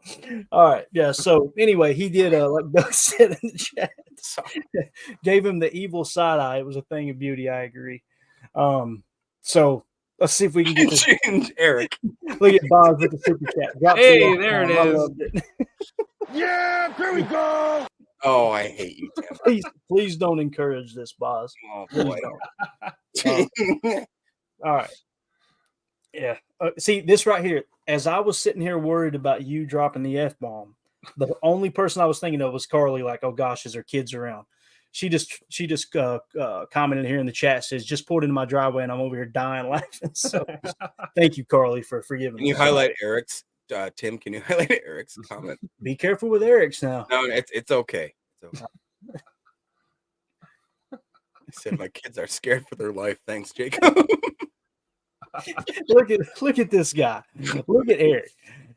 All right, yeah. So anyway, he did like Doug said in the chat, gave him the evil side eye. It was a thing of beauty. I agree. So let's see if we can get this. Eric. Look at Bob with the super chat. Hey, there it I is. loved it. Yeah, here we go. Oh, I hate you, Tim. Please don't encourage this, Boz. Oh Please boy. don't. All right. Yeah. See, this right here, as I was sitting here worried about you dropping the F-bomb, the only person I was thinking of was Carly, like, oh gosh, is there kids around? She just commented here in the chat, says, just pulled into my driveway and I'm over here dying laughing. So thank you, Carly, for forgiving me. Can you highlight Eric's Tim, can you highlight Eric's comment? Be careful with Eric's now. No, it's okay. It's okay. I said my kids are scared for their life. Thanks, Jacob. Look at this guy. Look at Eric.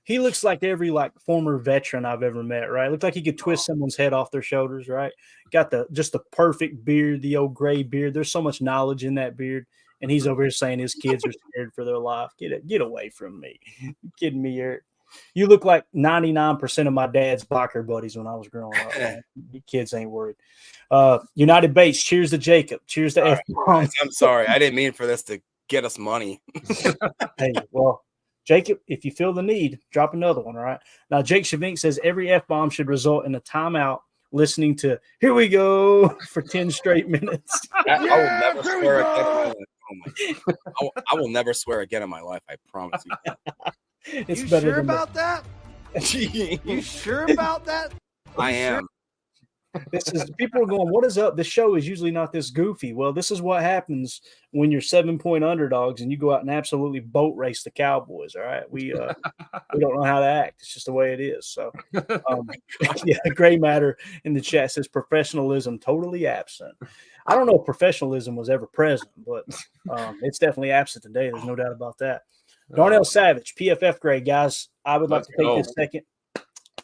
He looks like every former veteran I've ever met, right? Looks like he could twist someone's head off their shoulders, right? Got just the perfect beard, the old gray beard. There's so much knowledge in that beard. And he's over here saying his kids are scared for their life. Get away from me. You kidding me, Eric? You look like 99% of my dad's biker buddies when I was growing up. You kids ain't worried. United Bates, cheers to Jacob. Cheers to F. Right, I'm sorry. I didn't mean for this to get us money. Hey, well, Jacob, if you feel the need, drop another one, all right? Now, Jake Shavink says every F-bomb should result in a timeout listening to Here We Go for 10 straight minutes. I will never swear again in my life. Oh my. I will never swear again in my life. I promise you. It's You better sure than about that? You sure about that? I am. People are going, what is up? This show is usually not this goofy. Well, this is what happens when you're 7-point underdogs and you go out and absolutely boat race the Cowboys. All right. We don't know how to act. It's just the way it is. So yeah, Gray Matter in the chat says professionalism totally absent. I don't know if professionalism was ever present, but it's definitely absent today. There's no doubt about that. Darnell Savage, PFF grade, guys. I would like to take this second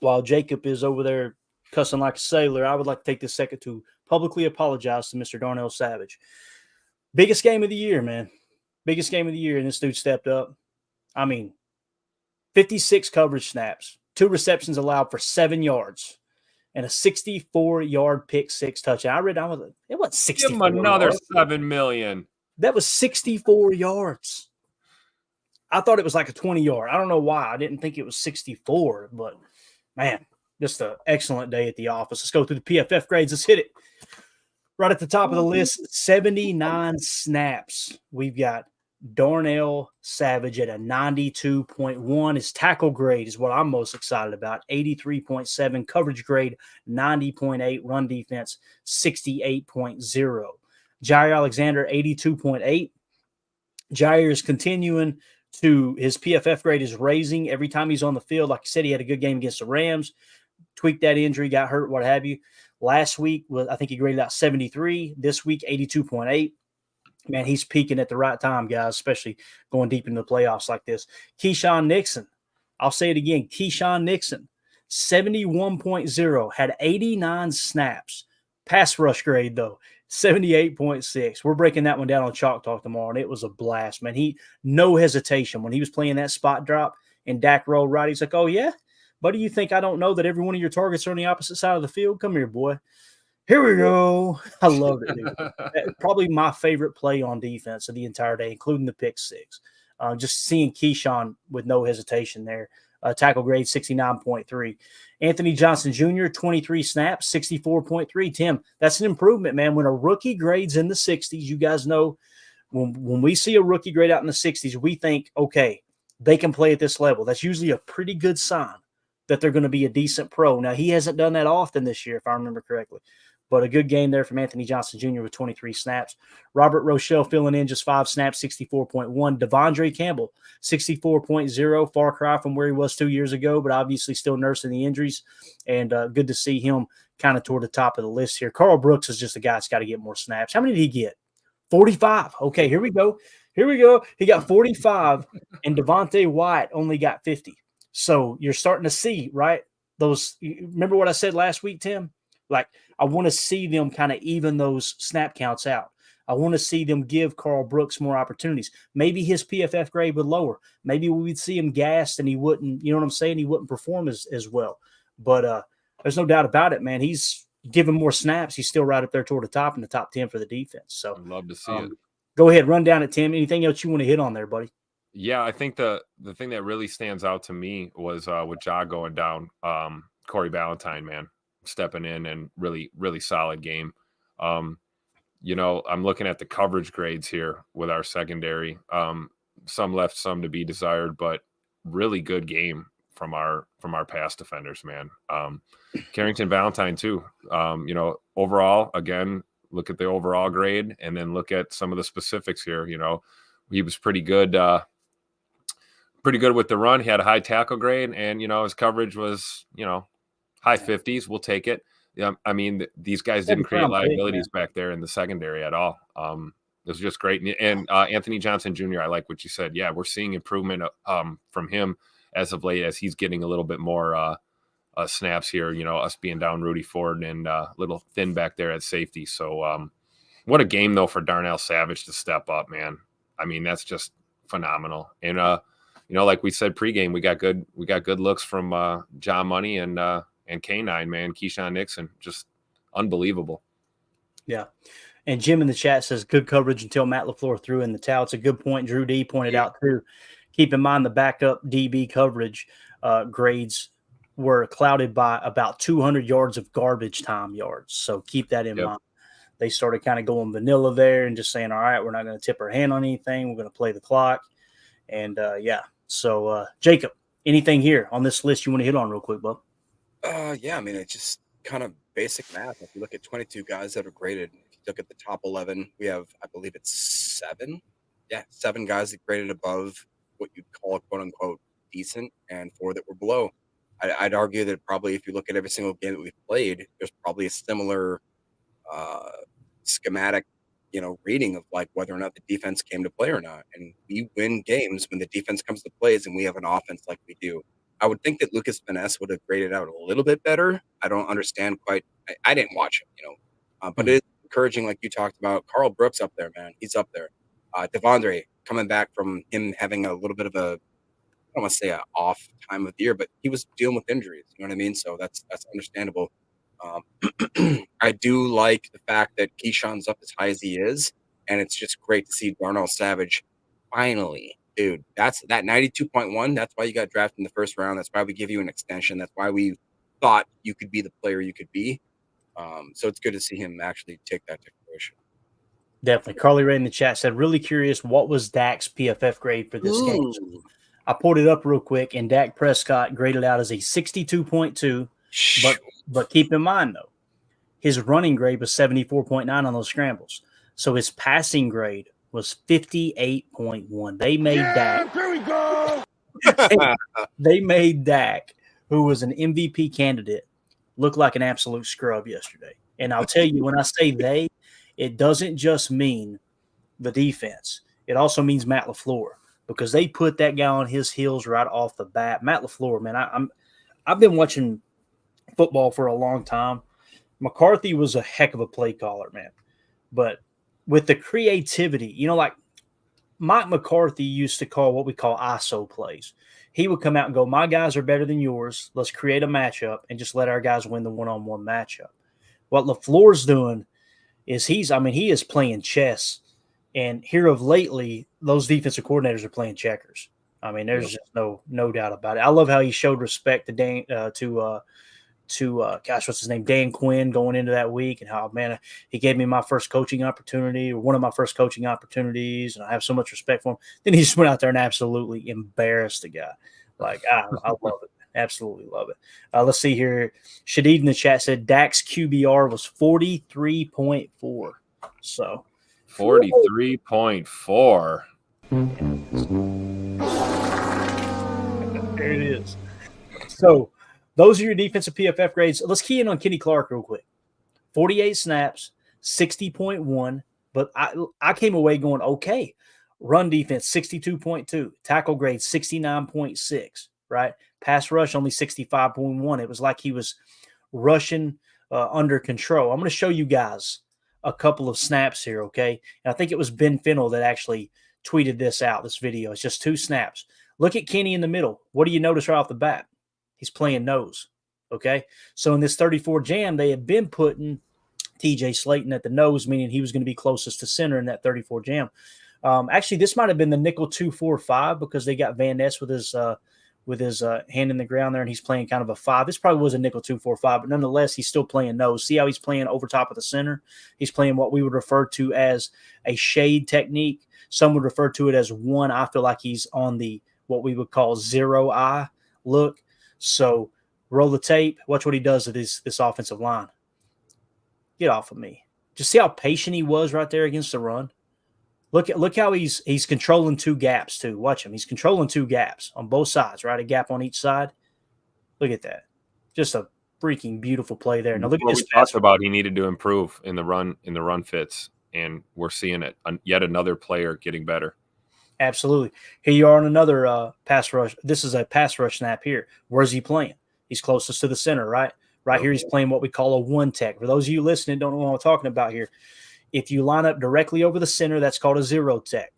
while Jacob is over there cussing like a sailor. I would like to take this second to publicly apologize to Mr. Darnell Savage. Biggest game of the year, man. Biggest game of the year, and this dude stepped up. I mean, 56 coverage snaps, 2 receptions allowed for 7 yards, and a 64-yard pick six touchdown. I read down it wasn't 64. Give him another $7 million. That was 64 yards. I thought it was like a 20-yard. I don't know why. I didn't think it was 64, but man, just an excellent day at the office. Let's go through the PFF grades. Let's hit it. Right at the top of the list, 79 snaps. We've got Darnell Savage at a 92.1. His tackle grade is what I'm most excited about. 83.7. Coverage grade, 90.8. Run defense, 68.0. Jaire Alexander, 82.8. Jaire is continuing to his PFF grade is raising every time he's on the field. Like I said, he had a good game against the Rams, tweaked that injury, got hurt, what have you. Last week, I think he graded out 73. This week, 82.8. Man, he's peaking at the right time, guys, especially going deep into the playoffs like this. Keyshawn Nixon, I'll say it again, Keyshawn Nixon, 71.0, had 89 snaps. Pass rush grade, though, 78.6. We're breaking that one down on Chalk Talk tomorrow, and it was a blast, man. No hesitation. When he was playing that spot drop and Dak rolled right, he's like, oh, yeah? Buddy, you think I don't know that every one of your targets are on the opposite side of the field? Come here, boy. Here we go. I loved it, dude. Probably my favorite play on defense of the entire day, including the pick six. Just seeing Keyshawn with no hesitation there. Tackle grade 69.3. Anthony Johnson Jr., 23 snaps, 64.3. Tim, that's an improvement, man. When a rookie grades in the 60s, you guys know when we see a rookie grade out in the 60s, we think, okay, they can play at this level. That's usually a pretty good sign that they're going to be a decent pro. Now, he hasn't done that often this year, if I remember correctly. But a good game there from Anthony Johnson Jr. with 23 snaps. Robert Rochelle filling in just 5 snaps, 64.1. Devondre Campbell, 64.0. Far cry from where he was 2 years ago, but obviously still nursing the injuries. And good to see him kind of toward the top of the list here. Carl Brooks is just a guy that's got to get more snaps. How many did he get? 45. Okay, here we go. He got 45, and Devontae White only got 50. So you're starting to see, right? Remember what I said last week, Tim? Like, I want to see them kind of even those snap counts out. I want to see them give Carl Brooks more opportunities. Maybe his PFF grade would lower. Maybe we'd see him gassed and he wouldn't, you know what I'm saying? He wouldn't perform as well. But there's no doubt about it, man. He's given more snaps. He's still right up there toward the top in the top 10 for the defense. So I'd love to see it. Go ahead, run down it, Tim. Anything else you want to hit on there, buddy? Yeah, I think the thing that really stands out to me was with Ja going down, Corey Ballantyne, man, stepping in and really, really solid game. You know, I'm looking at the coverage grades here with our secondary. Some left some to be desired, but really good game from our pass defenders, man. Carrington Ballantyne too. You know, overall, again, look at the overall grade and then look at some of the specifics here. You know, he was pretty good with the run. He had a high tackle grade, and you know his coverage was, you know, high 50s. We'll take it. Yeah, I mean these guys didn't create liabilities back there in the secondary at all. It was just great. And Anthony Johnson Jr., I like what you said. Yeah, we're seeing improvement from him as of late as he's getting a little bit more snaps here. You know, us being down Rudy Ford and a little thin back there at safety. So what a game though for Darnell Savage to step up, man. I mean that's just phenomenal. And you know, like we said pregame, we got good looks from John Money and K9, man, Keyshawn Nixon, just unbelievable. Yeah. And Jim in the chat says good coverage until Matt LaFleur threw in the towel. It's a good point. Drew D pointed out too. Keep in mind the backup DB coverage grades were clouded by about 200 yards of garbage time yards. So keep that in mind. They started kind of going vanilla there and just saying, all right, we're not going to tip our hand on anything. We're going to play the clock. And yeah. So Jacob, anything here on this list you want to hit on real quick, bub? Yeah, I mean, it's just kind of basic math. If you look at 22 guys that are graded, if you look at the top 11, we have, I believe it's 7. Yeah, 7 guys that graded above what you'd call quote unquote decent, and 4 that were below. I'd argue that probably if you look at every single game that we've played, there's probably a similar schematic, you know, reading of like whether or not the defense came to play or not. And we win games when the defense comes to plays and we have an offense like we do. I would think that Lucas Finesse would have graded out a little bit better. I don't understand quite. I didn't watch him, you know, but it is encouraging, like you talked about. Carl Brooks up there, man. He's up there. Devondre coming back from him having a little bit of a, I don't want to say an off time of the year, but he was dealing with injuries. You know what I mean? So that's understandable. I do like the fact that Keyshawn's up as high as he is, and it's just great to see Darnell Savage finally. Dude, that's that 92.1. That's why you got drafted in the first round. That's why we give you an extension. That's why we thought you could be the player you could be. So it's good to see him actually take that to fruition. Definitely. Carly Ray in the chat said, really curious, what was Dak's PFF grade for this game? I pulled it up real quick, and Dak Prescott graded out as a 62.2. But keep in mind, though, his running grade was 74.9 on those scrambles. So his passing grade was 58.1. They made Dak. Here we go. They made Dak, who was an MVP candidate, look like an absolute scrub yesterday. And I'll tell you, when I say they, it doesn't just mean the defense. It also means Matt LaFleur, because they put that guy on his heels right off the bat. Matt LaFleur, man, I've been watching football for a long time. McCarthy was a heck of a play caller, man. But with the creativity, like Mike McCarthy used to call what we call ISO plays. He would come out and go, my guys are better than yours. Let's create a matchup and just let our guys win the one-on-one matchup. What LaFleur's doing is he is playing chess. And here of lately, those defensive coordinators are playing checkers. There's just no doubt about it. I love how he showed respect to Dan, what's his name, Dan Quinn going into that week, and how, man, he gave me my first coaching opportunity, or one of my first coaching opportunities, and I have so much respect for him. Then he just went out there and absolutely embarrassed the guy. I love it. Absolutely love it. Let's see here. Shadid in the chat said Dak's QBR was 43.4. So 43.4. There it is. So those are your defensive PFF grades. Let's key in on Kenny Clark real quick. 48 snaps, 60.1. But I came away going, okay. Run defense, 62.2. Tackle grade, 69.6, right? Pass rush, only 65.1. It was like he was rushing under control. I'm going to show you guys a couple of snaps here, okay? And I think it was Ben Fennell that actually tweeted this video. It's just 2 snaps. Look at Kenny in the middle. What do you notice right off the bat? He's playing nose, okay? So in this 34 jam, they had been putting TJ Slayton at the nose, meaning he was going to be closest to center in that 34 jam. Actually, this might have been the nickel 2-4-5 because they got Van Ness with his hand in the ground there, and he's playing kind of a 5. This probably was a nickel 2-4-5, but nonetheless, he's still playing nose. See how he's playing over top of the center? He's playing what we would refer to as a shade technique. Some would refer to it as 1. I feel like he's on the what we would call 0 eye look. So roll the tape. Watch what he does to this offensive line. Get off of me. Just see how patient he was right there against the run. Look how he's controlling 2 gaps too. Watch him. He's controlling 2 gaps on both sides, right? A gap on each side. Look at that. Just a freaking beautiful play there. Now look at this. We talked about he needed to improve in the run fits, and we're seeing it. Yet another player getting better. Absolutely. Here you are on another pass rush. This is a pass rush snap here. Where's he playing? He's closest to the center, right? Right here he's playing what we call a 1 tech. For those of you listening, don't know what I'm talking about here. If you line up directly over the center, that's called a 0 tech.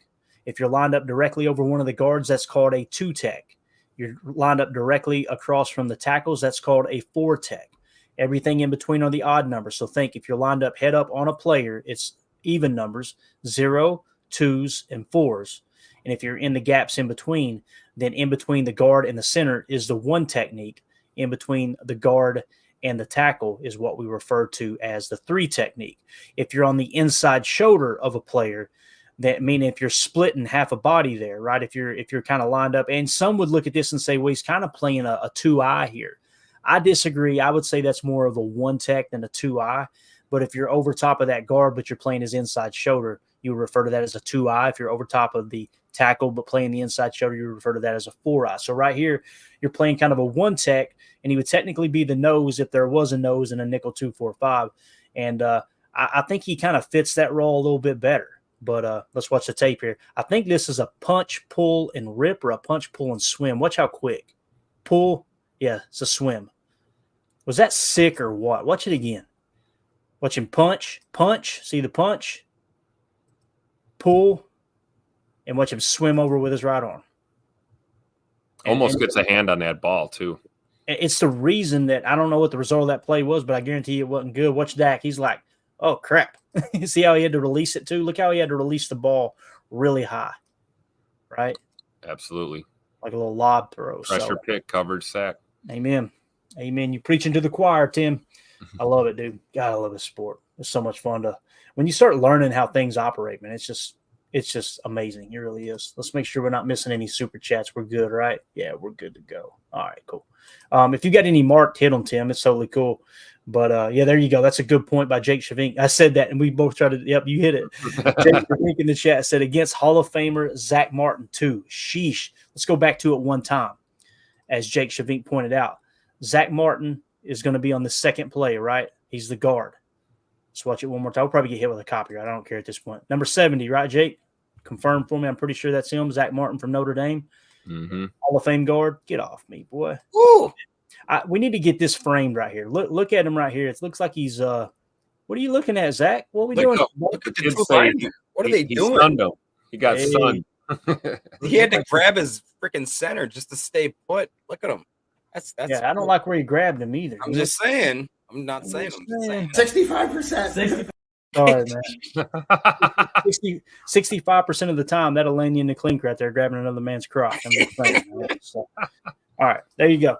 If you're lined up directly over one of the guards, that's called a 2 tech. You're lined up directly across from the tackles, that's called a 4 tech. Everything in between are the odd numbers. So think if you're lined up head up on a player, it's even numbers, 0, 2s, and 4s. And if you're in the gaps in between, then in between the guard and the center is the 1 technique. In between the guard and the tackle is what we refer to as the 3 technique. If you're on the inside shoulder of a player, that meaning if you're splitting half a body there, right? If you're kind of lined up, and some would look at this and say, well, he's kind of playing a 2-eye here. I disagree. I would say that's more of a 1 tech than a 2-eye. But if you're over top of that guard, but you're playing his inside shoulder, you would refer to that as a 2-eye. If you're over top of the tackle, but playing the inside shoulder, you would refer to that as a 4-eye. So right here, you're playing kind of a 1 tech, and he would technically be the nose if there was a nose in a nickel 2-4-5. And I think he kind of fits that role a little bit better. But let's watch the tape here. I think this is a punch, pull, and rip, or a punch, pull, and swim. Watch how quick. Pull. Yeah, it's a swim. Was that sick or what? Watch it again. Watch him punch. See the punch? Pull. And watch him swim over with his right arm. Almost gets a hand on that ball, too. It's the reason that I don't know what the result of that play was, but I guarantee you it wasn't good. Watch Dak. He's like, oh, crap. See how he had to release it, too? Look how he had to release the ball really high, right? Absolutely. Like a little lob throw. Pressure pick, coverage, sack. Amen. You're preaching to the choir, Tim. I love it, dude. God, I love this sport. It's so much fun when you start learning how things operate, man, it's just amazing. It really is. Let's make sure we're not missing any super chats. We're good, right? Yeah, we're good to go. All right, cool. If you got any marked, hit them, Tim. It's totally cool. But, yeah, there you go. That's a good point by Jake Shavink. I said that, and we both tried to – yep, you hit it. Jake Shavink in the chat said, against Hall of Famer Zach Martin, too. Sheesh. Let's go back to it one time. As Jake Shavink pointed out, Zach Martin is going to be on the second play, right? He's the guard. Let's watch it one more time. We'll probably get hit with a copyright. I don't care at this point. Number 70, right, Jake? Confirm for me. I'm pretty sure that's him. Zach Martin from Notre Dame. Mm-hmm. Hall of Fame guard. Get off me, boy. Ooh. We need to get this framed right here. Look at him right here. It looks like he's What are you looking at, Zach? What are we Look, doing? look at the Kids two say linemen. What are they he doing? stunned him. He got Hey. stunned. He had to grab his freaking center just to stay put. Look at him. That's Yeah, I don't like where he grabbed him either. I'm just saying. I'm not saying. I'm just saying. 65%. Sorry, man. 65% of the time, that'll land you in the clink right there, grabbing another man's crotch. I'm just saying. Man. So, all right, there you go.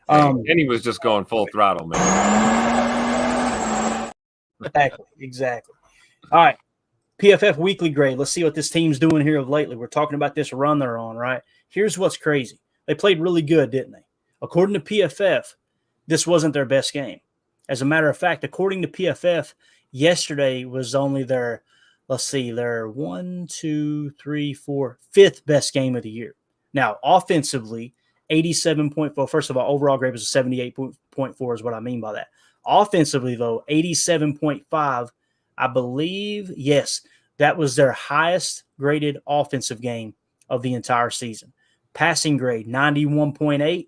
And he was just going full throttle, man. Exactly. All right, PFF weekly grade. Let's see what this team's doing here of lately. We're talking about this run they're on, right? Here's what's crazy. They played really good, didn't they? According to PFF, this wasn't their best game. As a matter of fact, according to PFF, yesterday was only their, their 5th best game of the year. Now, offensively, 87.4. First of all, overall grade was a 78.4 is what I mean by that. Offensively, though, 87.5, I believe, yes, that was their highest graded offensive game of the entire season. Passing grade, 91.8.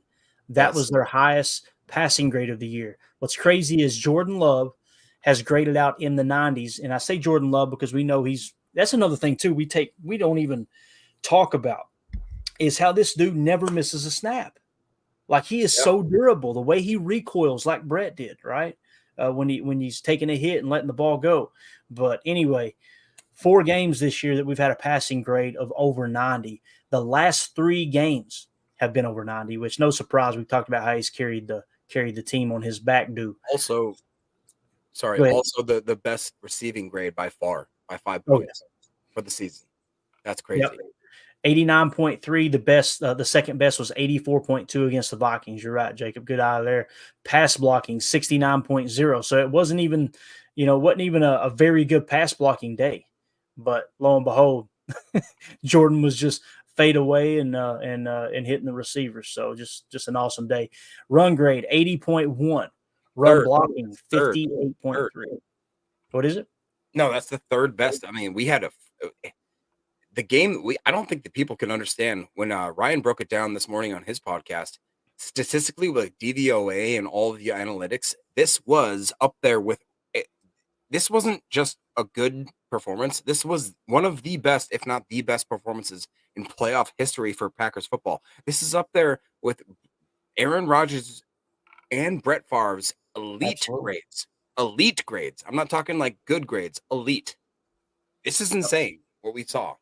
That was their highest passing grade of the year. What's crazy is Jordan Love has graded out in the 90s. And I say Jordan Love because we know that's another thing too. We don't even talk about is how this dude never misses a snap. Like he is so durable, the way he recoils like Brett did, right? When he's taking a hit and letting the ball go. But anyway, 4 games this year that we've had a passing grade of over 90. The last 3 games have been over 90, which no surprise. We've talked about how he's carried the team on his back. Also the best receiving grade by far, by 5 points for the season. That's crazy. Yep. 89.3. The best, the second best was 84.2 against the Vikings. You're right, Jacob. Good eye there. Pass blocking 69.0. So it wasn't even, a very good pass blocking day. But lo and behold, Jordan was just fade away and hitting the receivers. So just an awesome day. Run grade 80.1. Run blocking 58.3. What is it? No, that's the third best. I mean, we had the game. I don't think that people can understand when Ryan broke it down this morning on his podcast. Statistically, with DVOA and all of the analytics, this was up there with. This wasn't just a good performance. This was one of the best, if not the best, performances in playoff history for Packers football. This is up there with Aaron Rodgers and Brett Favre's elite grades. Elite grades. I'm not talking like good grades. Elite. This is insane what we saw.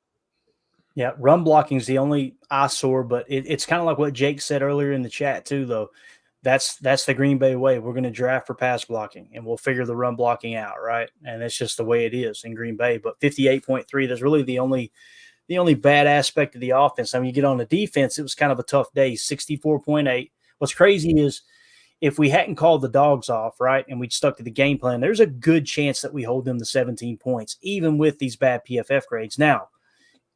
Yeah, run blocking is the only eyesore, but it's kind of like what Jake said earlier in the chat too, though. That's the Green Bay way. We're going to draft for pass blocking, and we'll figure the run blocking out, right? And that's just the way it is in Green Bay. But 58.3, that's really the only bad aspect of the offense. I mean, you get on the defense, it was kind of a tough day, 64.8. What's crazy is if we hadn't called the dogs off, right, and we'd stuck to the game plan, there's a good chance that we hold them to 17 points, even with these bad PFF grades. Now,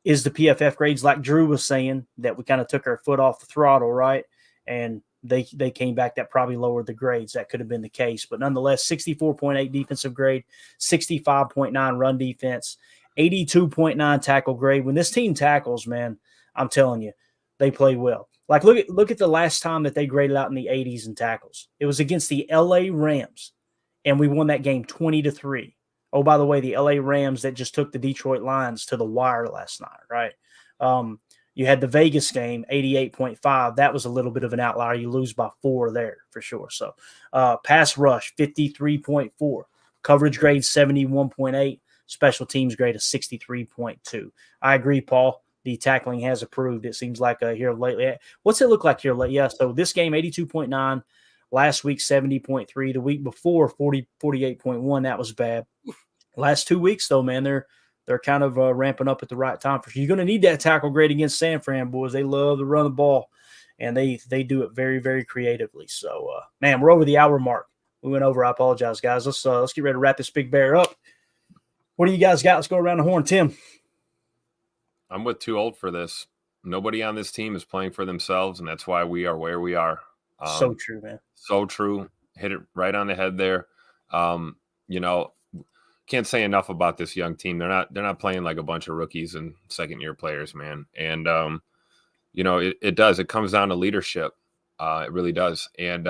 is the PFF grades like Drew was saying that we kind of took our foot off the throttle, right? And they came back, that probably lowered the grades. That could have been the case. But nonetheless, 64.8 defensive grade, 65.9 run defense, 82.9 tackle grade. When this team tackles, man, I'm telling you, they play well. Like, look at the last time that they graded out in the 80s in tackles. It was against the LA Rams, and we won that game 20-3. Oh, by the way, the LA Rams that just took the Detroit Lions to the wire last night, right? You had the Vegas game, 88.5. That was a little bit of an outlier. You lose by 4 there for sure. So pass rush, 53.4. Coverage grade, 71.8. Special teams grade of 63.2. I agree, Paul. The tackling has improved, it seems like, here lately. What's it look like here lately? Yeah, so this game, 82.9. Last week, 70.3. The week before, 48.1. That was bad. Last 2 weeks, though, man, they're kind of ramping up at the right time. For sure. You're going to need that tackle grade against San Fran, boys. They love to run the ball, and they do it very, very creatively. So, man, we're over the hour mark. We went over. I apologize, guys. Let's get ready to wrap this big bear up. What do you guys got? Let's go around the horn. Tim. I'm with too old for this. Nobody on this team is playing for themselves, and that's why we are where we are. So true, man. So true. Hit it right on the head there. Can't say enough about this young team. They're not playing like a bunch of rookies and second-year players, man. And it does. It comes down to leadership. It really does. And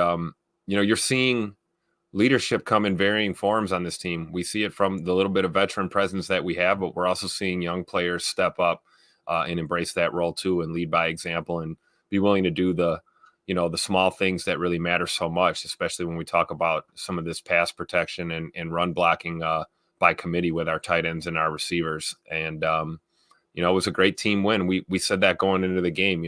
you're seeing leadership come in varying forms on this team. We see it from the little bit of veteran presence that we have, but we're also seeing young players step up and embrace that role too, and lead by example and be willing to do the small things that really matter so much, especially when we talk about some of this pass protection and run blocking by committee with our tight ends and our receivers. And, it was a great team win. We said that going into the game.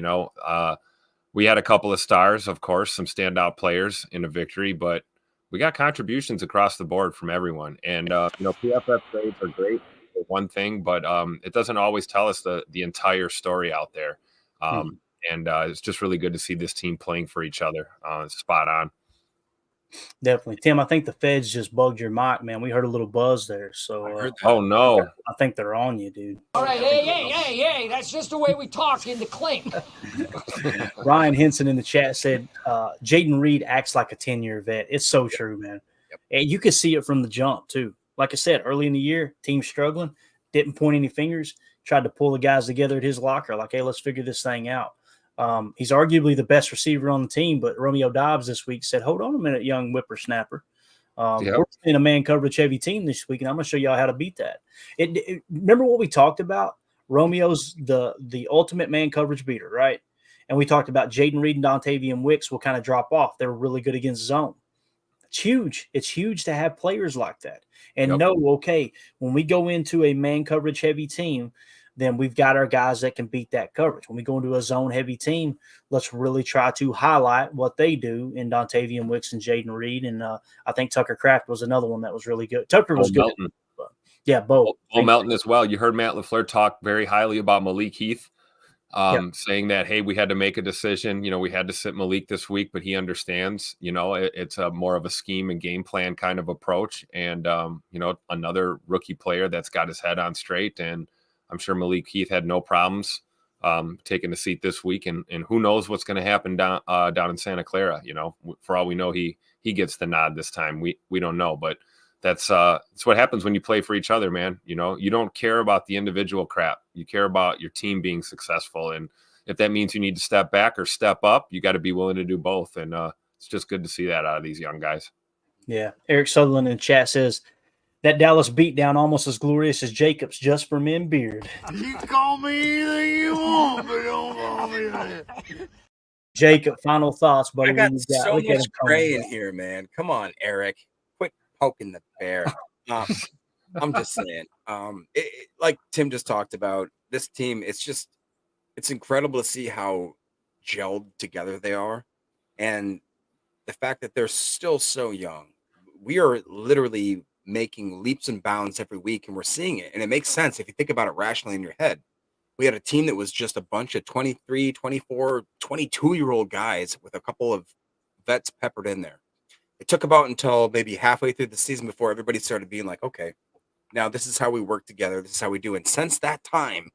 We had a couple of stars, of course, some standout players in a victory, but we got contributions across the board from everyone. And, PFF grades are great for one thing, but it doesn't always tell us the entire story out there. And it's just really good to see this team playing for each other. Spot on. Definitely. Tim, I think the feds just bugged your mic, man. We heard a little buzz there. So, oh, no. I think they're on you, dude. All right, hey, that's just the way we talk in the clink. Ryan Henson in the chat said, Jaden Reed acts like a 10-year vet. It's so true, man. Yep. And you could see it from the jump, too. Like I said, early in the year, team struggling, didn't point any fingers, tried to pull the guys together at his locker, like, hey, let's figure this thing out. He's arguably the best receiver on the team, but Romeo Dobbs this week said, hold on a minute, young whippersnapper. We're in a man coverage heavy team this week, and I'm going to show y'all how to beat that. Remember what we talked about? Romeo's the ultimate man coverage beater, right? And we talked about Jaden Reed and Dontavian Wicks will kind of drop off. They were really good against zone. It's huge. It's huge to have players like that. And okay, when we go into a man coverage heavy team, then we've got our guys that can beat that coverage. When we go into a zone-heavy team, let's really try to highlight what they do in Dontavian Wicks and Jaden Reed. And I think Tucker Kraft was another one that was really good. Tucker was good. Yeah, both. Bo Melton as well. You heard Matt LaFleur talk very highly about Malik Heath, saying that, hey, we had to make a decision. We had to sit Malik this week, but he understands, it's a more of a scheme and game plan kind of approach. And, another rookie player that's got his head on straight. And I'm sure Malik Heath had no problems taking a seat this week, and who knows what's going to happen down in Santa Clara. For all we know, he gets the nod this time. We don't know, but that's what happens when you play for each other, man. You don't care about the individual crap. You care about your team being successful, and if that means you need to step back or step up, you got to be willing to do both. And it's just good to see that out of these young guys. Yeah, Eric Sutherland in chat says, that Dallas beatdown almost as glorious as Jacob's Just for Men beard. You call me anything you want, but don't call me that. Jacob, final thoughts, buddy. I got so much gray in here, man. Come on, Eric. Quit poking the bear. I'm just saying. Like Tim just talked about, this team, it's incredible to see how gelled together they are. And the fact that they're still so young. We are literally making leaps and bounds every week, and we're seeing it. And it makes sense if you think about it rationally in your head. We had a team that was just a bunch of 23, 24, 22-year-old guys with a couple of vets peppered in there. It took about until maybe halfway through the season before everybody started being like, okay, now this is how we work together. This is how we do. And since that time,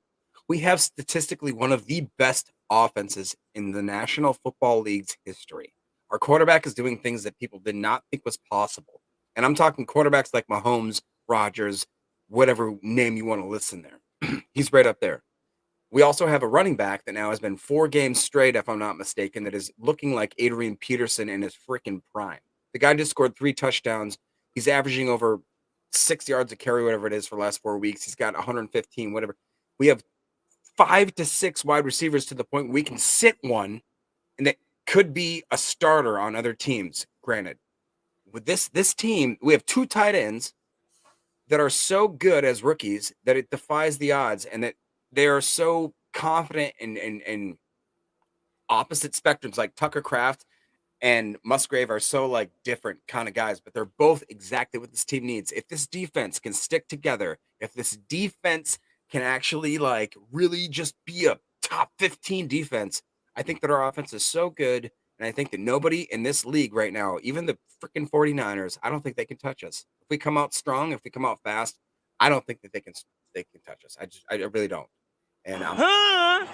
we have statistically one of the best offenses in the National Football League's history. Our quarterback is doing things that people did not think was possible. And I'm talking quarterbacks like Mahomes, Rodgers, whatever name you want to listen there. He's right up there. We also have a running back that now has been 4 games straight, if I'm not mistaken, that is looking like Adrian Peterson in his freaking prime. The guy just scored 3 touchdowns. He's averaging over 6 yards a carry, whatever it is, for the last 4 weeks. He's got 115, whatever. We have 5 to 6 wide receivers to the point we can sit one, and that could be a starter on other teams, granted. With this team, we have 2 tight ends that are so good as rookies that it defies the odds, and that they are so confident in opposite spectrums. Like Tucker Kraft and Musgrave are so like different kind of guys, but they're both exactly what this team needs. If this defense can stick together, if this defense can actually like really just be a top 15 defense, I think that our offense is so good. And I think that nobody in this league right now, even the freaking 49ers, I don't think they can touch us. If we come out strong, if we come out fast, I don't think that they can touch us. I really don't. And I'm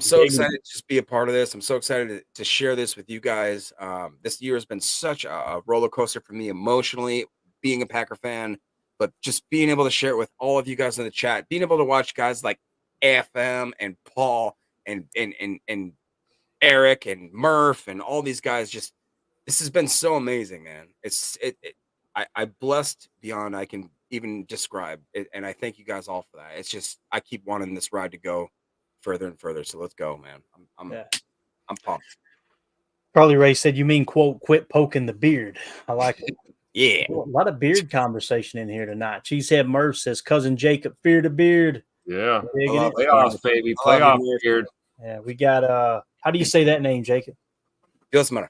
so excited to just be a part of this. I'm so excited to share this with you guys. This year has been such a roller coaster for me emotionally, being a Packer fan, but just being able to share it with all of you guys in the chat, being able to watch guys like AFM and Paul and Eric and Murph and all these guys just This has been so amazing, man. I blessed beyond I can even describe it, and I thank you guys all for that. It's just I keep wanting this ride to go further and further. So let's go, man. I'm pumped. Probably Ray said, you mean, quote, quit poking the beard. I like it. Yeah. A lot of beard conversation in here tonight. Cheesehead Murph says, cousin Jacob, fear the beard. Yeah. Playoffs, baby. Playoff beard. Yeah, we got, how do you say that name, Jacob? Josmar.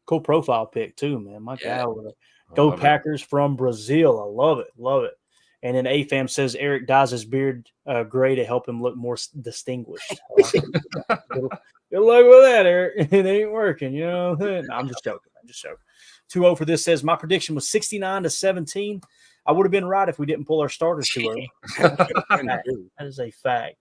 Cool profile pic, too, man. My guy over there. Go Packers from Brazil. I love it. Love it. And then AFAM says Eric dyes his beard gray to help him look more distinguished. Good luck with that, Eric. It ain't working, you know. No, I'm just joking. 2-0 for this says my prediction was 69-17. I would have been right if we didn't pull our starters too early. That is a fact.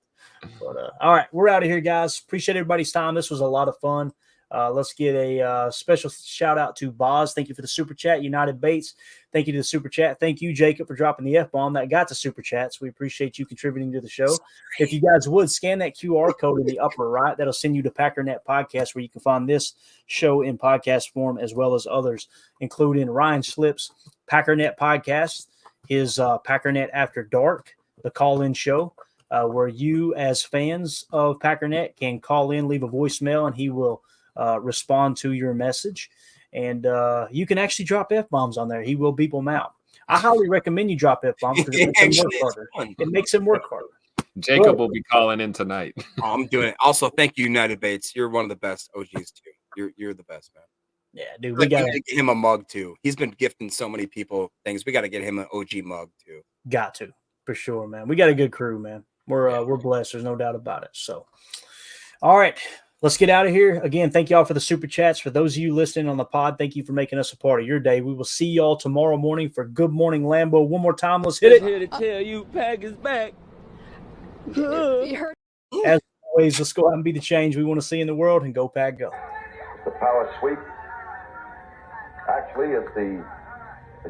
But all right, we're out of here, guys. Appreciate everybody's time. This was a lot of fun. Let's get a special shout out to Boz. Thank you for the super chat. United Bates, thank you to the super chat. Thank you, Jacob, for dropping the F-bomb that got the super chats. We appreciate you contributing to the show. If you guys would scan that QR code in the upper right, that'll send you to Packernet Podcast, where you can find this show in podcast form as well as others, including Ryan Slip's Packernet Podcast, his Packernet After Dark, the call-in show, where you as fans of Packernet can call in, leave a voicemail, and he will respond to your message. And you can actually drop F-bombs on there. He will beep them out. I highly recommend you drop F-bombs because it makes him work harder. It makes him work harder. Jacob will be calling in tonight. I'm doing it. Also, thank you, United Bates. You're one of the best OGs too. You're the best, man. Yeah, dude. We got to get him a mug too. He's been gifting so many people things. We got to get him an OG mug too. Got to, for sure, man. We got a good crew, man. We're blessed. There's no doubt about it. So, all right. Let's get out of here. Again, thank y'all for the super chats. For those of you listening on the pod, thank you for making us a part of your day. We will see y'all tomorrow morning for Good Morning Lambeau. One more time, let's hit it. Here to tell you, Pack is back. As always, let's go out and be the change we want to see in the world, and go Pack go. The power sweep. Actually, it's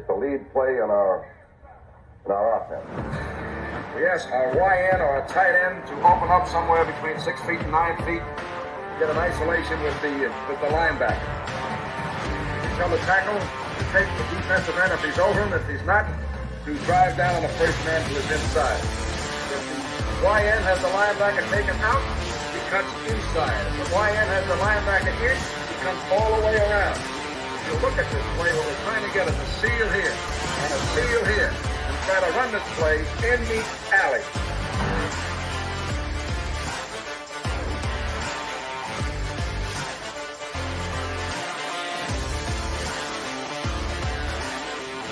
the lead play in our offense. We ask our YN or a tight end to open up somewhere between 6 feet and 9 feet. Get an isolation with the linebacker. Tell the tackle to take the defensive end if he's over him. If he's not, to drive down on the first man to his inside. If the YN has the linebacker taken out, he cuts inside. If the YN has the linebacker in, he comes all the way around. If you look at this play, what we're trying to get is a seal here and a seal here, and try to run this play in the alley.